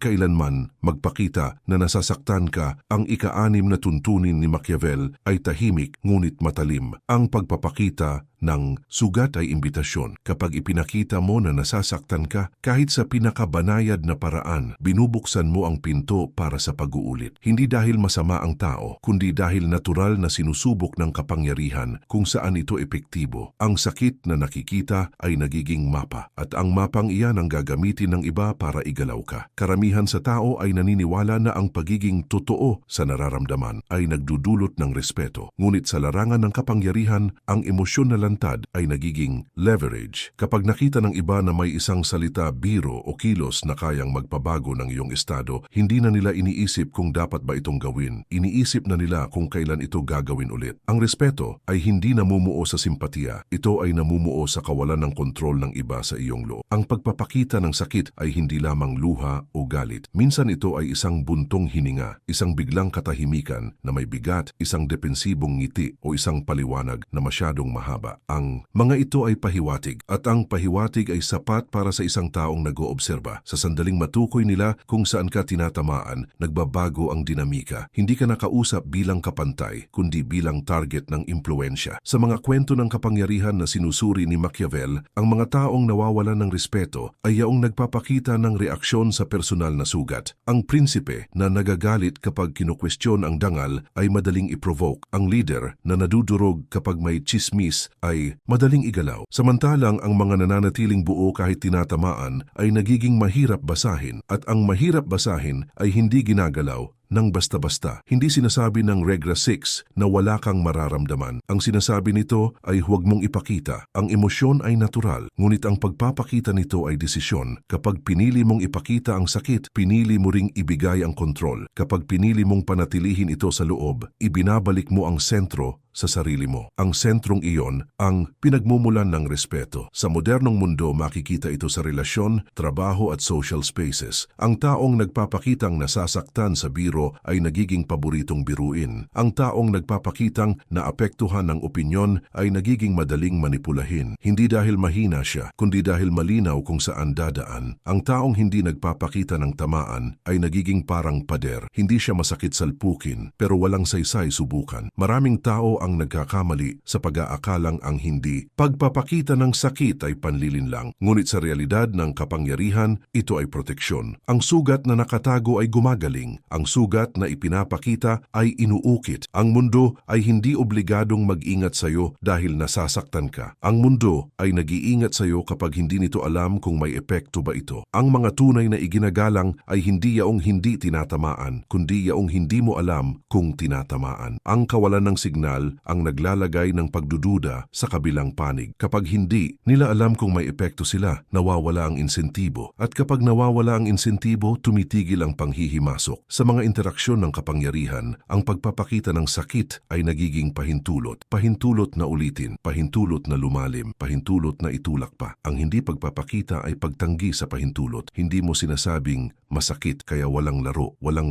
kailanman magpakita na nasasaktan ka. Ang ika-6 na tuntunin ni Machiavel ay tahimik ngunit matalim. Ang pagpapakita ng sugat ay imbitasyon. Kapag ipinakita mo na nasasaktan ka, kahit sa pinakabanayad na paraan, binubuksan mo ang pinto para sa pag-uulit. Hindi dahil masama ang tao, kundi dahil natural na sinusubok ng kapangyarihan kung saan ito epektibo. Ang sakit na nakikita ay nagiging mapa, at ang mapang iyan ang gagamitin ng iba para igalaw ka. Karamihan sa tao ay naniniwala na ang pagiging totoo sa nararamdaman ay nagdudulot ng respeto. Ngunit sa larangan ng kapangyarihan, ang emosyon na lantad ay nagiging leverage. Kapag nakita ng iba na may isang salita, biro o kilos na kayang magpabago ng iyong estado, hindi na nila iniisip kung dapat ba itong gawin. Iniisip na nila kung kailan ito gagawin ulit. Ang respeto ay hindi namumuo sa simpatiya. Ito ay namumuo sa kawalan ng kontrol ng iba sa iyong loob. Ang pagpapakita ng sakit ay hindi lamang luha o galit. Minsan ito ay isang buntong hininga, isang biglang katahimikan na may bigat, isang depensibong ngiti o isang paliwanag na masyadong mahaba. Ang mga ito ay pahiwatig, at ang pahiwatig ay sapat para sa isang taong nag-oobserba. Sa sandaling matukoy nila kung saan ka tinatamaan, nagbabago ang dinamika. Hindi ka nakausap bilang kapantay, kundi bilang target ng impluensya. Sa mga kwento ng kapangyarihan na sinusuri ni Machiavel, ang mga taong nawawalan ng respeto ay yaong nagpapakita ng reaksyon sa personal na sugat. Ang prinsipe na nagagalit kapag kinukwestiyon ang dangal ay madaling i-provoke. Ang leader na nadudurog kapag may chismis ay madaling igalaw. Samantalang ang mga nananatiling buo kahit tinatamaan ay nagiging mahirap basahin, at ang mahirap basahin ay hindi ginagalaw ng basta-basta. Hindi sinasabi ng Regra 6 na wala kang mararamdaman. Ang sinasabi nito ay huwag mong ipakita. Ang emosyon ay natural, ngunit ang pagpapakita nito ay desisyon. Kapag pinili mong ipakita ang sakit, pinili mo ring ibigay ang kontrol. Kapag pinili mong panatilihin ito sa loob, ibinabalik mo ang sentro sa sarili mo. Ang sentrong iyon ang pinagmumulan ng respeto. Sa modernong mundo, makikita ito sa relasyon, trabaho at social spaces. Ang taong nagpapakitang nasasaktan sa biro ay nagiging paboritong biruin. Ang taong nagpapakitang naapektuhan ng opinyon ay nagiging madaling manipulahin. Hindi dahil mahina siya, kundi dahil malinaw kung saan dadaan. Ang taong hindi nagpapakita ng tamaan ay nagiging parang pader. Hindi siya masakit salpukin, pero walang saysay subukan. Maraming tao ang nagkakamali sa pag-aakalang ang hindi pagpapakita ng sakit ay panlilinlang. Ngunit sa realidad ng kapangyarihan, ito ay proteksyon. Ang sugat na nakatago ay gumagaling. Ang sugat na ipinapakita ay inuukit. Ang mundo ay hindi obligadong mag-ingat sa iyo dahil nasasaktan ka. Ang mundo ay nag-iingat sa iyo kapag hindi nito alam kung may epekto ba ito. Ang mga tunay na iginagalang ay hindi yaong hindi tinatamaan, kundi yaong hindi mo alam kung tinatamaan. Ang kawalan ng signal ang naglalagay ng pagdududa sa kabilang panig. Kapag hindi nila alam kung may epekto sila, nawawala ang insentibo. At kapag nawawala ang insentibo, tumitigil ang panghihimasok. Sa mga interaksyon ng kapangyarihan, ang pagpapakita ng sakit ay nagiging pahintulot. Pahintulot na ulitin, pahintulot na lumalim, pahintulot na itulak pa. Ang hindi pagpapakita ay pagtanggi sa pahintulot. Hindi mo sinasabing masakit kaya walang laro, walang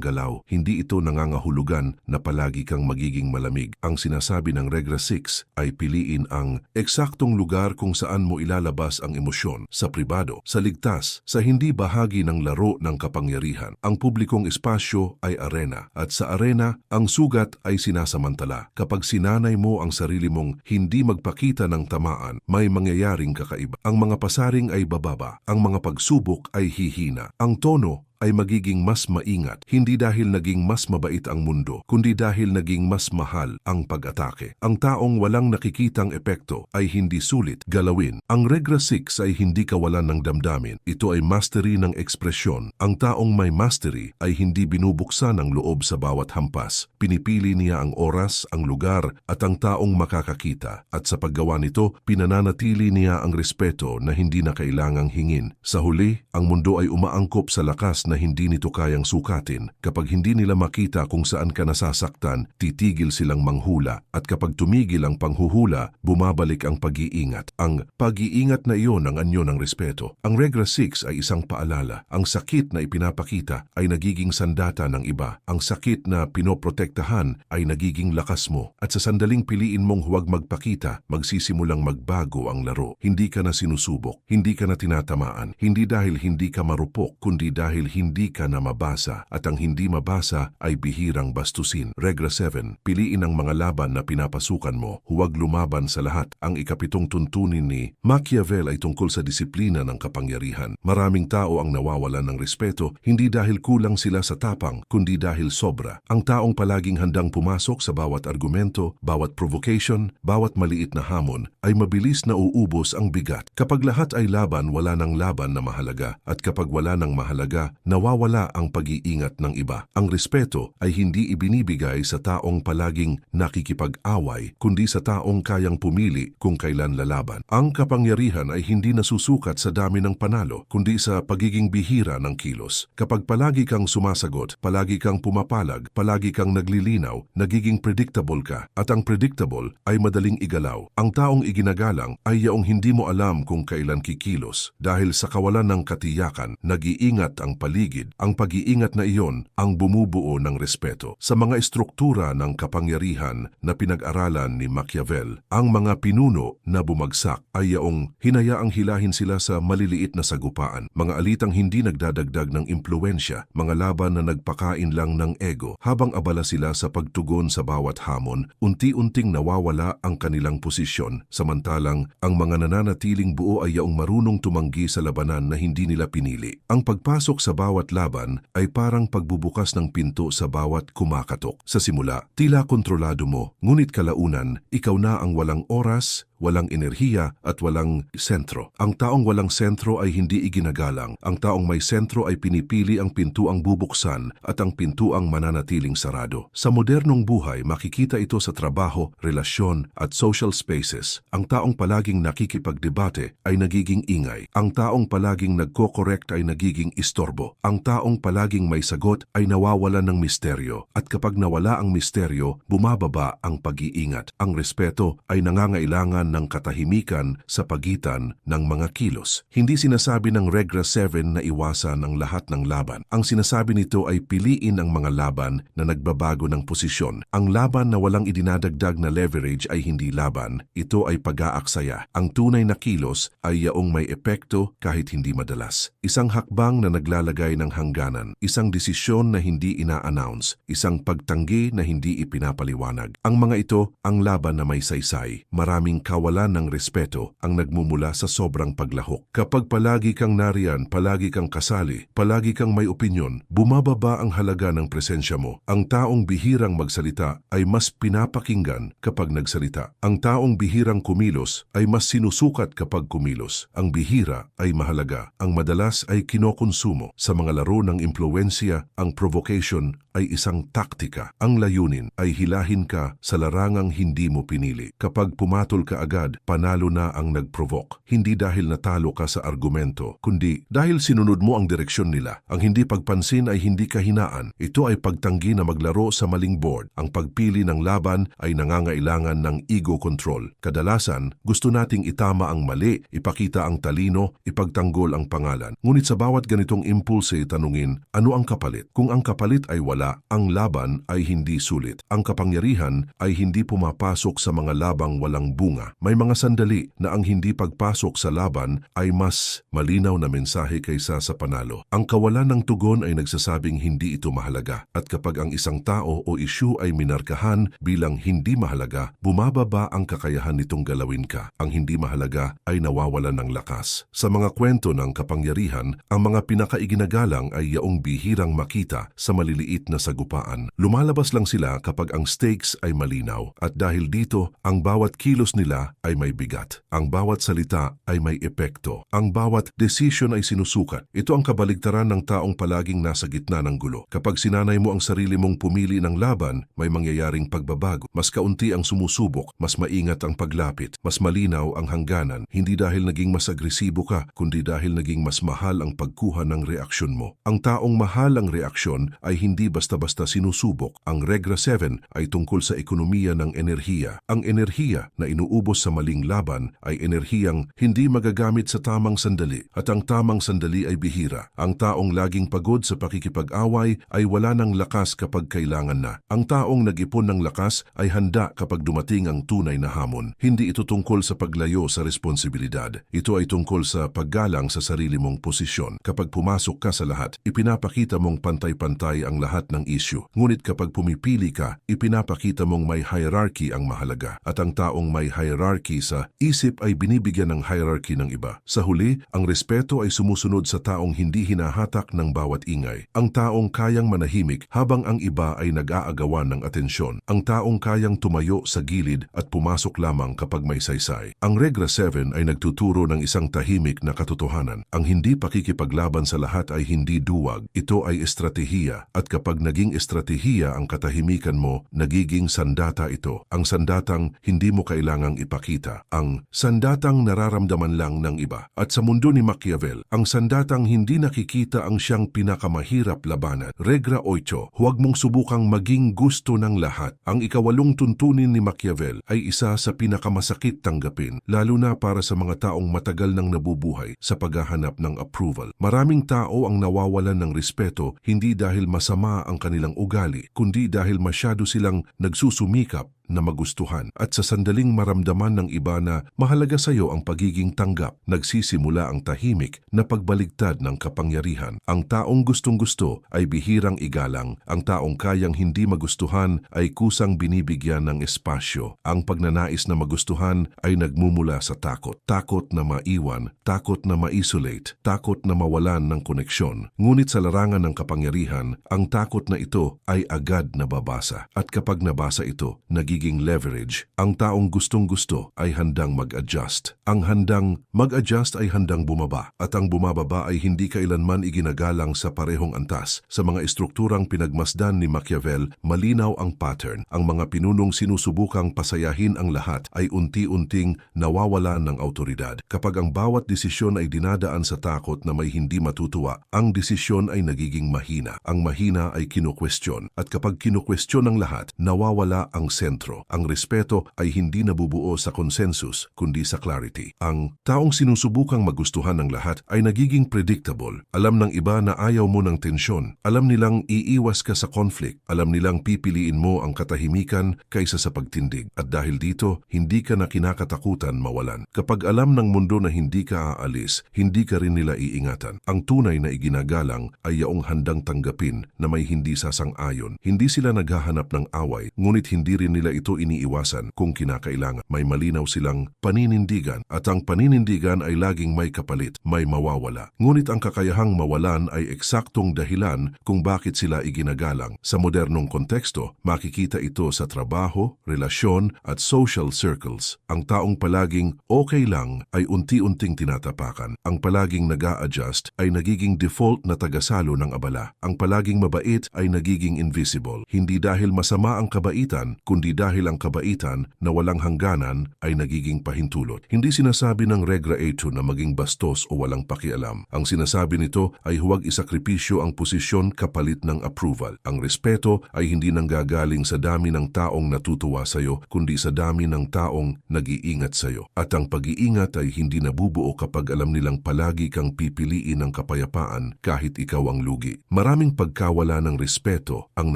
galaw. Hindi ito nangangahulugan na palagi kang magiging malamig malamig. Ang sinasabi ng Regra 6 ay piliin ang eksaktong lugar kung saan mo ilalabas ang emosyon, sa pribado, sa ligtas, sa hindi bahagi ng laro ng kapangyarihan. Ang publikong espasyo ay arena, at sa arena, ang sugat ay sinasamantala. Kapag sinanay mo ang sarili mong hindi magpakita ng tamaan, may mangyayaring kakaiba. Ang mga pasaring ay bababa, ang mga pagsubok ay hihina. Ang tono ay magiging mas maingat, hindi dahil naging mas mabait ang mundo, kundi dahil naging mas mahal ang pag-atake. Ang taong walang nakikitang epekto ay hindi sulit galawin. Ang Regra 6 ay hindi kawalan ng damdamin. Ito ay mastery ng ekspresyon. Ang taong may mastery ay hindi binubuksan ang loob sa bawat hampas. Pinipili niya ang oras, ang lugar, at ang taong makakakita. At sa paggawa nito, pinananatili niya ang respeto na hindi na kailangang hingin. Sa huli, ang mundo ay umaangkop sa lakas na hindi nito kayang sukatin. Kapag hindi nila makita kung saan ka nasasaktan, titigil silang manghula. At kapag tumigil ang panghuhula, bumabalik ang pag-iingat. Ang pag-iingat na iyon ang anyo ng respeto. Ang Regra 6 ay isang paalala. Ang sakit na ipinapakita ay nagiging sandata ng iba. Ang sakit na pinoprotektahan ay nagiging lakas mo. At sa sandaling piliin mong huwag magpakita, magsisimulang magbago ang laro. Hindi ka na sinusubok, hindi ka na tinatamaan, hindi dahil hindi ka marupok, kundi dahil hindi ka na mabasa, at ang hindi mabasa ay bihirang bastusin. Regra 7, piliin ang mga laban na pinapasukan mo, huwag lumaban sa lahat. Ang ikapitong tuntunin ni Machiavelli ay tungkol sa disiplina ng kapangyarihan. Maraming tao ang nawawalan ng respeto, hindi dahil kulang sila sa tapang, kundi dahil sobra. Ang taong palaging handang pumasok sa bawat argumento, bawat provocation, bawat maliit na hamon, ay mabilis na uubos ang bigat. Kapag lahat ay laban, wala nang laban na mahalaga, at kapag wala nang mahalaga, nawawala ang pag-iingat ng iba. Ang respeto ay hindi ibinibigay sa taong palaging nakikipag-away, kundi sa taong kayang pumili kung kailan lalaban. Ang kapangyarihan ay hindi nasusukat sa dami ng panalo, kundi sa pagiging bihira ng kilos. Kapag palagi kang sumasagot, palagi kang pumapalag, palagi kang naglilinaw, nagiging predictable ka, at ang predictable ay madaling igalaw. Ang taong iginagalang ay yaong hindi mo alam kung kailan kikilos. Dahil sa kawalan ng katiyakan, nag-iingat ang paligid. Ang pag-iingat na iyon ang bumubuo ng respeto. Sa mga estruktura ng kapangyarihan na pinag-aralan ni Machiavelli, ang mga pinuno na bumagsak ay yaong hinayaang hilahin sila sa maliliit na sagupaan, mga alitang hindi nagdadagdag ng impluensya, mga laban na nagpakain lang ng ego. Habang abala sila sa pagtugon sa bawat hamon, unti-unting nawawala ang kanilang posisyon, samantalang ang mga nananatiling buo ay yaong marunong tumanggi sa labanan na hindi nila pinili. Ang pagpasok sa bawat laban ay parang pagbubukas ng pinto sa bawat kumakatok. Sa simula, tila kontrolado mo, ngunit kalaunan, ikaw na ang walang oras, walang enerhiya at walang sentro. Ang taong walang sentro ay hindi iginagalang. Ang taong may sentro ay pinipili ang pintuang bubuksan at ang pintuang mananatiling sarado. Sa modernong buhay, makikita ito sa trabaho, relasyon at social spaces. Ang taong palaging nakikipagdebate ay nagiging ingay. Ang taong palaging nagko-correct ay nagiging istorbo. Ang taong palaging may sagot ay nawawalan ng misteryo. At kapag nawala ang misteryo, bumababa ang pag-iingat. Ang respeto ay nangangailangan ng katahimikan sa pagitan ng mga kilos. Hindi sinasabi ng Regra 7 na iwasan ang lahat ng laban. Ang sinasabi nito ay piliin ang mga laban na nagbabago ng posisyon. Ang laban na walang idinadagdag na leverage ay hindi laban. Ito ay pag-aaksaya. Ang tunay na kilos ay yaong may epekto kahit hindi madalas. Isang hakbang na naglalagay ng hangganan. Isang desisyon na hindi ina-announce. Isang pagtanggi na hindi ipinapaliwanag. Ang mga ito ang laban na may saysay. Maraming kawalan ng respeto ang nagmumula sa sobrang paglahok. Kapag palagi kang nariyan, palagi kang kasali, palagi kang may opinyon, bumababa ang halaga ng presensya mo. Ang taong bihirang magsalita ay mas pinapakinggan kapag nagsalita. Ang taong bihirang kumilos ay mas sinusukat kapag kumilos. Ang bihira ay mahalaga. Ang madalas ay kinokonsumo. Sa mga laro ng impluensya, ang provocation ay isang taktika. Ang layunin ay hilahin ka sa larangang hindi mo pinili. Kapag pumatol ka agad, panalo na ang nag-provoke. Hindi dahil natalo ka sa argumento, kundi dahil sinunod mo ang direksyon nila. Ang hindi pagpansin ay hindi kahinaan. Ito ay pagtanggi na maglaro sa maling board. Ang pagpili ng laban ay nangangailangan ng ego control. Kadalasan, gusto nating itama ang mali, ipakita ang talino, ipagtanggol ang pangalan. Ngunit sa bawat ganitong impulse, tanungin, ano ang kapalit? Kung ang kapalit ay wala, Samantala, ang laban ay hindi sulit. Ang kapangyarihan ay hindi pumapasok sa mga labang walang bunga. May mga sandali na ang hindi pagpasok sa laban ay mas malinaw na mensahe kaysa sa panalo. Ang kawalan ng tugon ay nagsasabing hindi ito mahalaga. At kapag ang isang tao o issue ay minarkahan bilang hindi mahalaga, bumababa ang kakayahan nitong galawin ka. Ang hindi mahalaga ay nawawalan ng lakas. Sa mga kwento ng kapangyarihan, ang mga pinakaiginagalang ay yaong bihirang makita sa maliliit na sagupaan. Lumalabas lang sila kapag ang stakes ay malinaw. At dahil dito, ang bawat kilos nila ay may bigat. Ang bawat salita ay may epekto. Ang bawat decision ay sinusukat. Ito ang kabaligtaran ng taong palaging nasa gitna ng gulo. Kapag sinanay mo ang sarili mong pumili ng laban, may mangyayaring pagbabago. Mas kaunti ang sumusubok, mas maingat ang paglapit, mas malinaw ang hangganan. Hindi dahil naging mas agresibo ka, kundi dahil naging mas mahal ang pagkuha ng reaksyon mo. Ang taong mahal ang reaksyon ay hindi basta-basta sinusubok. Ang Regra 7 ay tungkol sa ekonomiya ng enerhiya. Ang enerhiya na inuubos sa maling laban ay enerhiyang hindi magagamit sa tamang sandali. At ang tamang sandali ay bihira. Ang taong laging pagod sa pakikipag-away ay wala ng lakas kapag kailangan na. Ang taong nag-ipon ng lakas ay handa kapag dumating ang tunay na hamon. Hindi ito tungkol sa paglayo sa responsibilidad. Ito ay tungkol sa paggalang sa sarili mong posisyon. Kapag pumasok ka sa lahat, ipinapakita mong pantay-pantay ang lahat ng issue. Ngunit kapag pumipili ka, ipinapakita mong may hierarchy ang mahalaga. At ang taong may hierarchy sa isip ay binibigyan ng hierarchy ng iba. Sa huli, ang respeto ay sumusunod sa taong hindi hinahatak ng bawat ingay. Ang taong kayang manahimik habang ang iba ay nag-aagawan ng atensyon. Ang taong kayang tumayo sa gilid at pumasok lamang kapag may saysay. Ang Regra 7 ay nagtuturo ng isang tahimik na katotohanan. Ang hindi pakikipaglaban sa lahat ay hindi duwag. Ito ay estratehiya. At kapag naging estratehiya ang katahimikan mo, nagiging sandata ito. Ang sandatang hindi mo kailangang ipakita. Ang sandatang nararamdaman lang ng iba. At sa mundo ni Machiavel, ang sandatang hindi nakikita ang siyang pinakamahirap labanan. Regra 8, huwag mong subukang maging gusto ng lahat. Ang ikawalong tuntunin ni Machiavel ay isa sa pinakamasakit tanggapin, lalo na para sa mga taong matagal nang nabubuhay sa paghahanap ng approval. Maraming tao ang nawawalan ng respeto hindi dahil masama ang kanilang ugali, kundi dahil masyado silang nagsusumikap na magustuhan. At sa sandaling maramdaman ng iba na mahalaga sa iyo ang pagiging tanggap, nagsisimula ang tahimik na pagbaligtad ng kapangyarihan. Ang taong gustong-gusto ay bihirang igalang. Ang taong kayang hindi magustuhan ay kusang binibigyan ng espasyo. Ang pagnanais na magustuhan ay nagmumula sa takot. Takot na maiwan, takot na ma-isolate, takot na mawalan ng koneksyon. Ngunit sa larangan ng kapangyarihan, ang takot na ito ay agad nababasa. At kapag nabasa ito, nagiging leverage. Ang taong gustong-gusto ay handang mag-adjust. Ang handang mag-adjust ay handang bumaba. At ang bumababa ay hindi kailanman iginagalang sa parehong antas. Sa mga estrukturang pinagmasdan ni Machiavel, malinaw ang pattern. Ang mga pinunong sinusubukang pasayahin ang lahat ay unti-unting nawawalan ng autoridad. Kapag ang bawat desisyon ay dinadaan sa takot na may hindi matutuwa, ang desisyon ay nagiging mahina. Ang mahina ay kinukwestiyon. At kapag kinukwestiyon ng lahat, nawawala ang sentro. Ang respeto ay hindi nabubuo sa consensus, kundi sa clarity. Ang taong sinusubukang magustuhan ng lahat ay nagiging predictable. Alam ng iba na ayaw mo ng tensyon. Alam nilang iiwas ka sa conflict. Alam nilang pipiliin mo ang katahimikan kaysa sa pagtindig. At dahil dito, hindi ka na kinakatakutan mawalan. Kapag alam ng mundo na hindi ka aalis, hindi ka rin nila iingatan. Ang tunay na iginagalang ay yaong handang tanggapin na may hindi sasang-ayon. Hindi sila naghahanap ng away, ngunit hindi rin nila ito iniiwasan kung kinakailangan. May malinaw silang paninindigan at ang paninindigan ay laging may kapalit, may mawawala. Ngunit ang kakayahang mawalan ay eksaktong dahilan kung bakit sila iginagalang. Sa modernong konteksto, makikita ito sa trabaho, relasyon at social circles. Ang taong palaging okay lang ay unti-unting tinatapakan. Ang palaging nag-a-adjust ay nagiging default na tagasalo ng abala. Ang palaging mabait ay nagiging invisible. Hindi dahil masama ang kabaitan, kundi dahil ang kabaitan na walang hangganan ay nagiging pahintulot. Hindi sinasabi ng Regra 8 na maging bastos o walang pakialam. Ang sinasabi nito ay huwag isakripisyo ang posisyon kapalit ng approval. Ang respeto ay hindi nanggagaling sa dami ng taong natutuwa sa'yo, kundi sa dami ng taong nag-iingat sa'yo. At ang pag-iingat ay hindi nabubuo kapag alam nilang palagi kang pipiliin ng kapayapaan kahit ikaw ang lugi. Maraming pagkawala ng respeto ang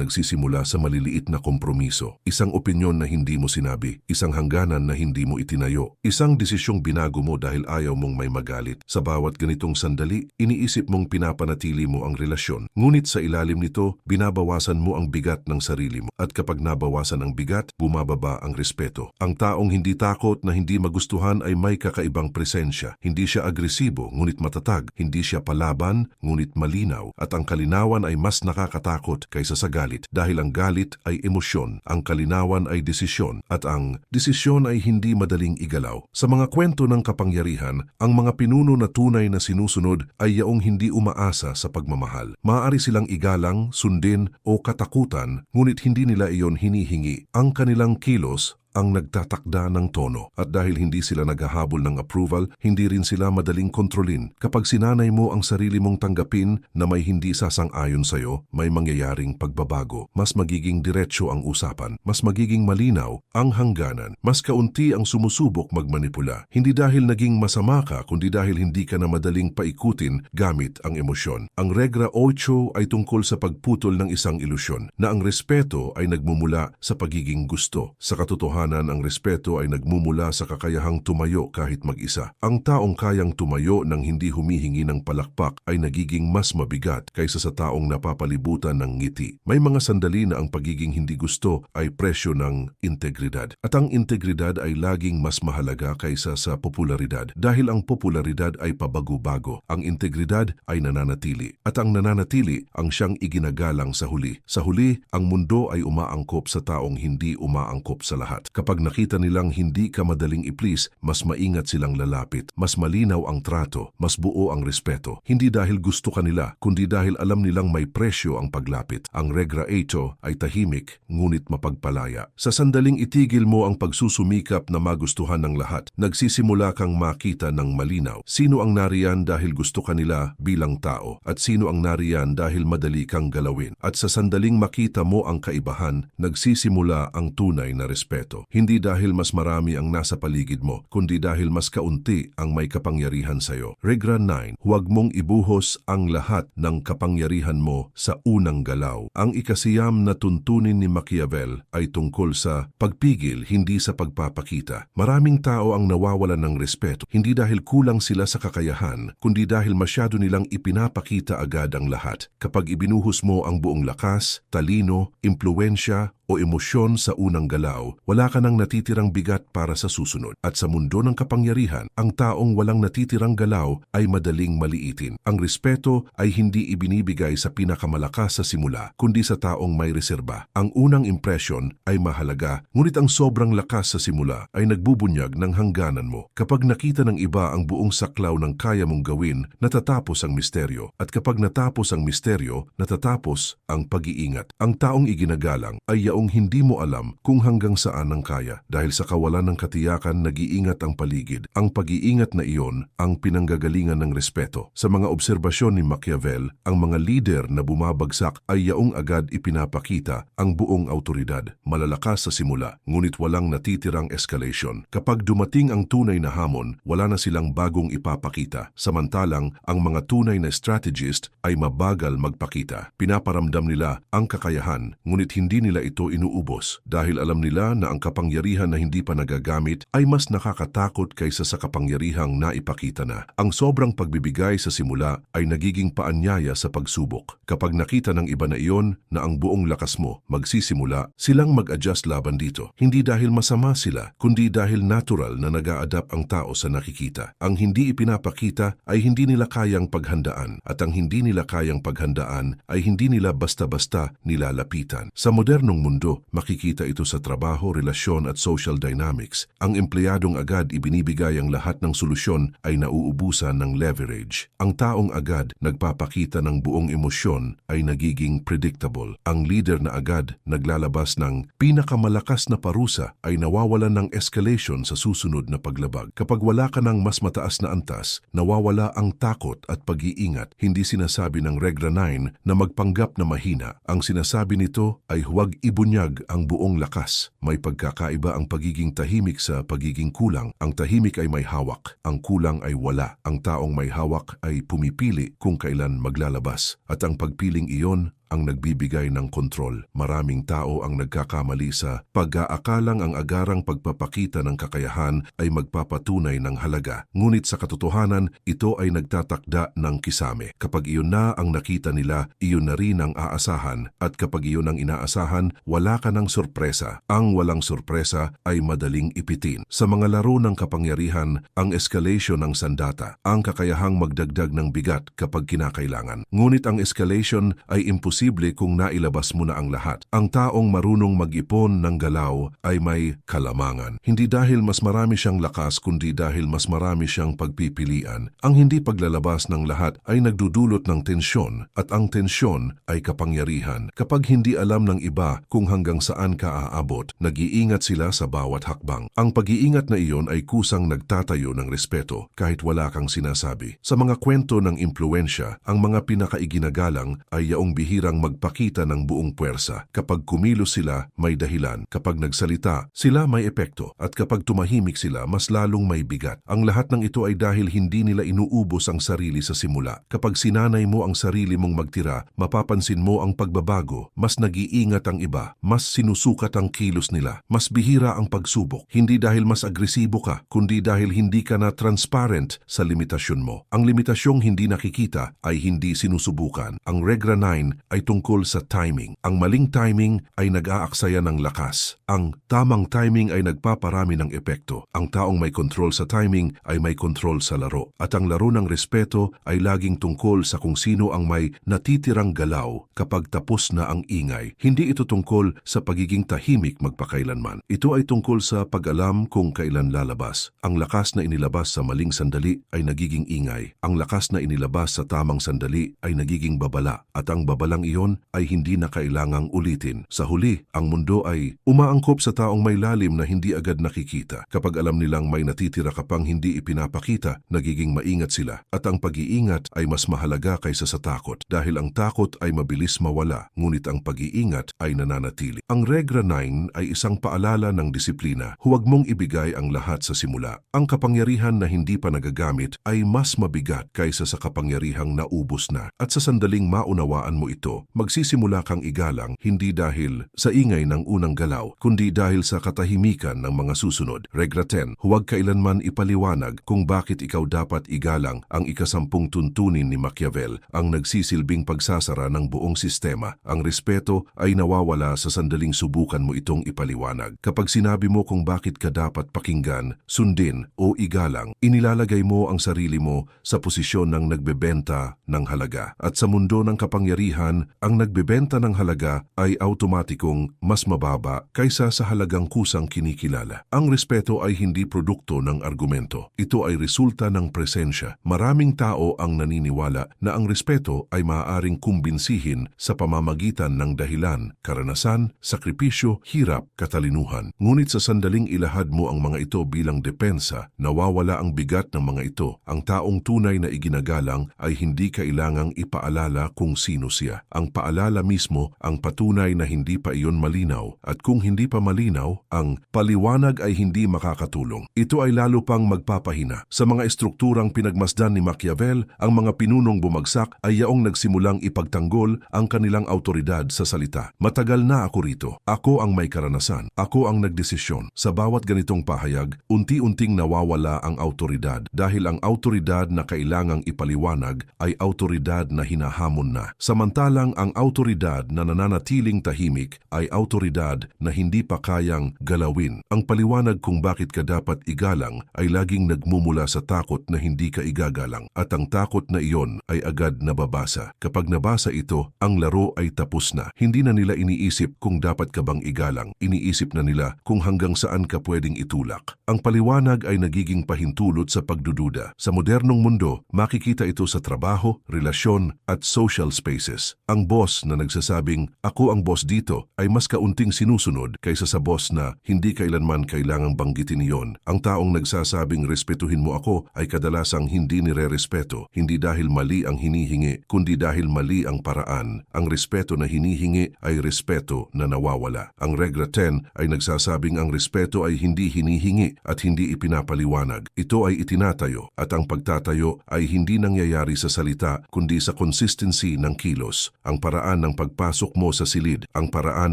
nagsisimula sa maliliit na kompromiso. Isang opinyon na hindi mo sinabi, isang hangganan na hindi mo itinayo, isang desisyong binago mo dahil ayaw mong may magalit. Sa bawat ganitong sandali, iniisip mong pinapanatili mo ang relasyon. Ngunit sa ilalim nito, binabawasan mo ang bigat ng sarili mo. At kapag nabawasan ang bigat, bumababa ang respeto. Ang taong hindi takot na hindi magustuhan ay may kakaibang presensya. Hindi siya agresibo, ngunit matatag. Hindi siya palaban, ngunit malinaw. At ang kalinawan ay mas nakakatakot kaysa sa galit. Dahil ang galit ay emosyon, ang kalinawan ay desisyon, at ang desisyon ay hindi madaling igalaw. Sa mga kwento ng kapangyarihan, ang mga pinuno na tunay na sinusunod ay yaong hindi umaasa sa pagmamahal. Maaari silang igalang, sundin o katakutan, ngunit hindi nila iyon hinihingi. Ang kanilang kilos ang nagtatakda ng tono. At dahil hindi sila naghahabol ng approval, hindi rin sila madaling kontrolin. Kapag sinanay mo ang sarili mong tanggapin na may hindi sasang-ayon sa'yo, may mangyayaring pagbabago. Mas magiging diretsyo ang usapan. Mas magiging malinaw ang hangganan. Mas kaunti ang sumusubok magmanipula. Hindi dahil naging masama ka, kundi dahil hindi ka na madaling paikutin gamit ang emosyon. Ang Regra 8 ay tungkol sa pagputol ng isang ilusyon, na ang respeto ay nagmumula sa pagiging gusto. Sa katotohanan, ang respeto ay nagmumula sa kakayahang tumayo kahit mag-isa. Ang taong kayang tumayo nang hindi humihingi ng palakpak ay nagiging mas mabigat kaysa sa taong napapalibutan ng ngiti. May mga sandali na ang pagiging hindi gusto ay presyo ng integridad. At ang integridad ay laging mas mahalaga kaysa sa popularidad. Dahil ang popularidad ay pabago-bago, ang integridad ay nananatili. At ang nananatili ang siyang iginagalang sa huli. Sa huli, ang mundo ay umaangkop sa taong hindi umaangkop sa lahat. Kapag nakita nilang hindi ka madaling i-please, mas maingat silang lalapit. Mas malinaw ang trato, mas buo ang respeto. Hindi dahil gusto ka nila, kundi dahil alam nilang may presyo ang paglapit. Ang Regra 8 ay tahimik, ngunit mapagpalaya. Sa sandaling itigil mo ang pagsusumikap na magustuhan ng lahat, nagsisimula kang makita ng malinaw. Sino ang nariyan dahil gusto ka nila bilang tao, at sino ang nariyan dahil madali kang galawin. At sa sandaling makita mo ang kaibahan, nagsisimula ang tunay na respeto. Hindi dahil mas marami ang nasa paligid mo, kundi dahil mas kaunti ang may kapangyarihan sa'yo. Regra 9, huwag mong ibuhos ang lahat ng kapangyarihan mo sa unang galaw. Ang ikasiyam na tuntunin ni Machiavel ay tungkol sa pagpigil, hindi sa pagpapakita. Maraming tao ang nawawalan ng respeto, hindi dahil kulang sila sa kakayahan, kundi dahil masyado nilang ipinapakita agad ang lahat. Kapag ibinuhos mo ang buong lakas, talino, impluwensya, o emosyon sa unang galaw, wala ka nang natitirang bigat para sa susunod. At sa mundo ng kapangyarihan, ang taong walang natitirang galaw ay madaling maliitin. Ang respeto ay hindi ibinibigay sa pinakamalakas sa simula, kundi sa taong may reserba. Ang unang impresyon ay mahalaga, ngunit ang sobrang lakas sa simula ay nagbubunyag ng hangganan mo. Kapag nakita ng iba ang buong saklaw ng kaya mong gawin, natatapos ang misteryo. At kapag natapos ang misteryo, natatapos ang pag-iingat. Ang taong iginagalang ay yaong hindi mo alam kung hanggang saan ang kaya. Dahil sa kawalan ng katiyakan, nag-iingat ang paligid. Ang pag-iingat na iyon ang pinanggagalingan ng respeto. Sa mga obserbasyon ni Machiavel, ang mga lider na bumabagsak ay yaong agad ipinapakita ang buong autoridad. Malalakas sa simula, ngunit walang natitirang escalation. Kapag dumating ang tunay na hamon, wala na silang bagong ipapakita. Samantalang, ang mga tunay na strategist ay mabagal magpakita. Pinaparamdam nila ang kakayahan, ngunit hindi nila ito inuubos dahil alam nila na ang kapangyarihan na hindi pa nagagamit ay mas nakakatakot kaysa sa kapangyarihang naipakita na. Ang sobrang pagbibigay sa simula ay nagiging paanyaya sa pagsubok. Kapag nakita ng iba na iyon na ang buong lakas mo magsisimula, silang mag-adjust laban dito. Hindi dahil masama sila, kundi dahil natural na nag-a-adapt ang tao sa nakikita. Ang hindi ipinapakita ay hindi nila kayang paghandaan, at ang hindi nila kayang paghandaan ay hindi nila basta-basta nilalapitan. Sa modernong mundo, mundo, makikita ito sa trabaho, relasyon at social dynamics. Ang empleyadong agad ibinibigay ang lahat ng solusyon ay nauubusan ng leverage. Ang taong agad nagpapakita ng buong emosyon ay nagiging predictable. Ang leader na agad naglalabas ng pinakamalakas na parusa ay nawawalan ng escalation sa susunod na paglabag. Kapag wala ka ng mas mataas na antas, nawawala ang takot at pag-iingat. Hindi sinasabi ng Regra 9 na magpanggap na mahina. Ang sinasabi nito ay huwag ibunyag ang buong lakas. May pagkakaiba ang pagiging tahimik sa pagiging kulang. Ang tahimik ay may hawak, ang kulang ay wala. Ang taong may hawak ay pumipili kung kailan maglalabas. At ang pagpiling iyon ang nagbibigay ng kontrol. Maraming tao ang nagkakamali sa pag-aakalang ang agarang pagpapakita ng kakayahan ay magpapatunay ng halaga. Ngunit sa katotohanan, ito ay nagtatakda ng kisame. Kapag iyon na ang nakita nila, iyon na rin ang aasahan. At kapag iyon ang inaasahan, wala ka ng sorpresa. Ang walang sorpresa ay madaling ipitin. Sa mga laro ng kapangyarihan, ang escalation ng sandata, ang kakayahang magdagdag ng bigat kapag kinakailangan. Ngunit ang escalation ay imposible kung nailabas mo na ang lahat. Ang taong marunong mag-ipon ng galaw ay may kalamangan. Hindi dahil mas marami siyang lakas kundi dahil mas marami siyang pagpipilian. Ang hindi paglalabas ng lahat ay nagdudulot ng tensyon at ang tensyon ay kapangyarihan. Kapag hindi alam ng iba kung hanggang saan ka aabot, nag-iingat sila sa bawat hakbang. Ang pag-iingat na iyon ay kusang nagtatayo ng respeto kahit wala kang sinasabi. Sa mga kwento ng impluensya, ang mga pinakaiginagalang ay yaong bihirang magpakita ng buong puwersa. Kapag kumilos sila, may dahilan. Kapag nagsalita, sila may epekto. At kapag tumahimik sila, mas lalong may bigat. Ang lahat ng ito ay dahil hindi nila inuubos ang sarili sa simula. Kapag sinanay mo ang sarili mong magtira, mapapansin mo ang pagbabago. Mas nag-iingat ang iba. Mas sinusukat ang kilos nila. Mas bihira ang pagsubok. Hindi dahil mas agresibo ka, kundi dahil hindi ka na transparent sa limitasyon mo. Ang limitasyong hindi nakikita ay hindi sinusubukan. Ang Regra 9 ay tungkol sa timing. Ang maling timing ay nag-aaksaya ng lakas. Ang tamang timing ay nagpaparami ng epekto. Ang taong may kontrol sa timing ay may kontrol sa laro. At ang laro ng respeto ay laging tungkol sa kung sino ang may natitirang galaw kapag tapos na ang ingay. Hindi ito tungkol sa pagiging tahimik magpakailanman. Ito ay tungkol sa pag-alam kung kailan lalabas. Ang lakas na inilabas sa maling sandali ay nagiging ingay. Ang lakas na inilabas sa tamang sandali ay nagiging babala. At ang babalang iyon ay hindi na kailangang ulitin. Sa huli, ang mundo ay umaangkop sa taong may lalim na hindi agad nakikita. Kapag alam nilang may natitira ka pang hindi ipinapakita, nagiging maingat sila. At ang pag-iingat ay mas mahalaga kaysa sa takot. Dahil ang takot ay mabilis mawala, ngunit ang pag-iingat ay nananatili. Ang Regra 9 ay isang paalala ng disiplina. Huwag mong ibigay ang lahat sa simula. Ang kapangyarihan na hindi pa nagagamit ay mas mabigat kaysa sa kapangyarihang naubos na. At sa sandaling maunawaan mo ito, magsisimula kang igalang hindi dahil sa ingay ng unang galaw, kundi dahil sa katahimikan ng mga susunod. Regra 10, huwag kailanman ipaliwanag kung bakit ikaw dapat igalang. Ang ikasampung tuntunin ni Machiavel ang nagsisilbing pagsasara ng buong sistema. Ang respeto ay nawawala sa sandaling subukan mo itong ipaliwanag. Kapag sinabi mo kung bakit ka dapat pakinggan, sundin o igalang, inilalagay mo ang sarili mo sa posisyon ng nagbebenta ng halaga. At sa mundo ng kapangyarihan, ang nagbebenta ng halaga ay automatikong mas mababa kaysa sa halagang kusang kinikilala. Ang respeto ay hindi produkto ng argumento. Ito ay resulta ng presensya. Maraming tao ang naniniwala na ang respeto ay maaaring kumbinsihin sa pamamagitan ng dahilan, karanasan, sakripisyo, hirap, katalinuhan. Ngunit sa sandaling ilahad mo ang mga ito bilang depensa, nawawala ang bigat ng mga ito. Ang taong tunay na iginagalang ay hindi kailangang ipaalala kung sino siya. Ang paalala mismo ang patunay na hindi pa iyon malinaw, at kung hindi pa malinaw, ang paliwanag ay hindi makakatulong. Ito ay lalo pang magpapahina. Sa mga estrukturang pinagmasdan ni Machiavel, ang mga pinunong bumagsak ay yaong nagsimulang ipagtanggol ang kanilang autoridad sa salita. Matagal na ako rito. Ako ang may karanasan. Ako ang nagdesisyon. Sa bawat ganitong pahayag, unti-unting nawawala ang autoridad dahil ang autoridad na kailangang ipaliwanag ay autoridad na hinahamon na. Samantalang Samantalang ang autoridad na nananatiling tahimik ay autoridad na hindi pa kayang galawin. Ang paliwanag kung bakit ka dapat igalang ay laging nagmumula sa takot na hindi ka igagalang. At ang takot na iyon ay agad nababasa. Kapag nabasa ito, ang laro ay tapos na. Hindi na nila iniisip kung dapat ka bang igalang. Iniisip na nila kung hanggang saan ka pwedeng itulak. Ang paliwanag ay nagiging pahintulot sa pagdududa. Sa modernong mundo, makikita ito sa trabaho, relasyon at social spaces. Ang boss na nagsasabing, "Ako ang boss dito," ay mas kaunting sinusunod kaysa sa boss na hindi kailanman kailangang banggitin iyon. Ang taong nagsasabing respetuhin mo ako ay kadalasang hindi nire-respeto, hindi dahil mali ang hinihingi, kundi dahil mali ang paraan. Ang respeto na hinihingi ay respeto na nawawala. Ang Regra 10 ay nagsasabing ang respeto ay hindi hinihingi at hindi ipinapaliwanag. Ito ay itinatayo at ang pagtatayo ay hindi nangyayari sa salita kundi sa consistency ng kilos. Ang paraan ng pagpasok mo sa silid, ang paraan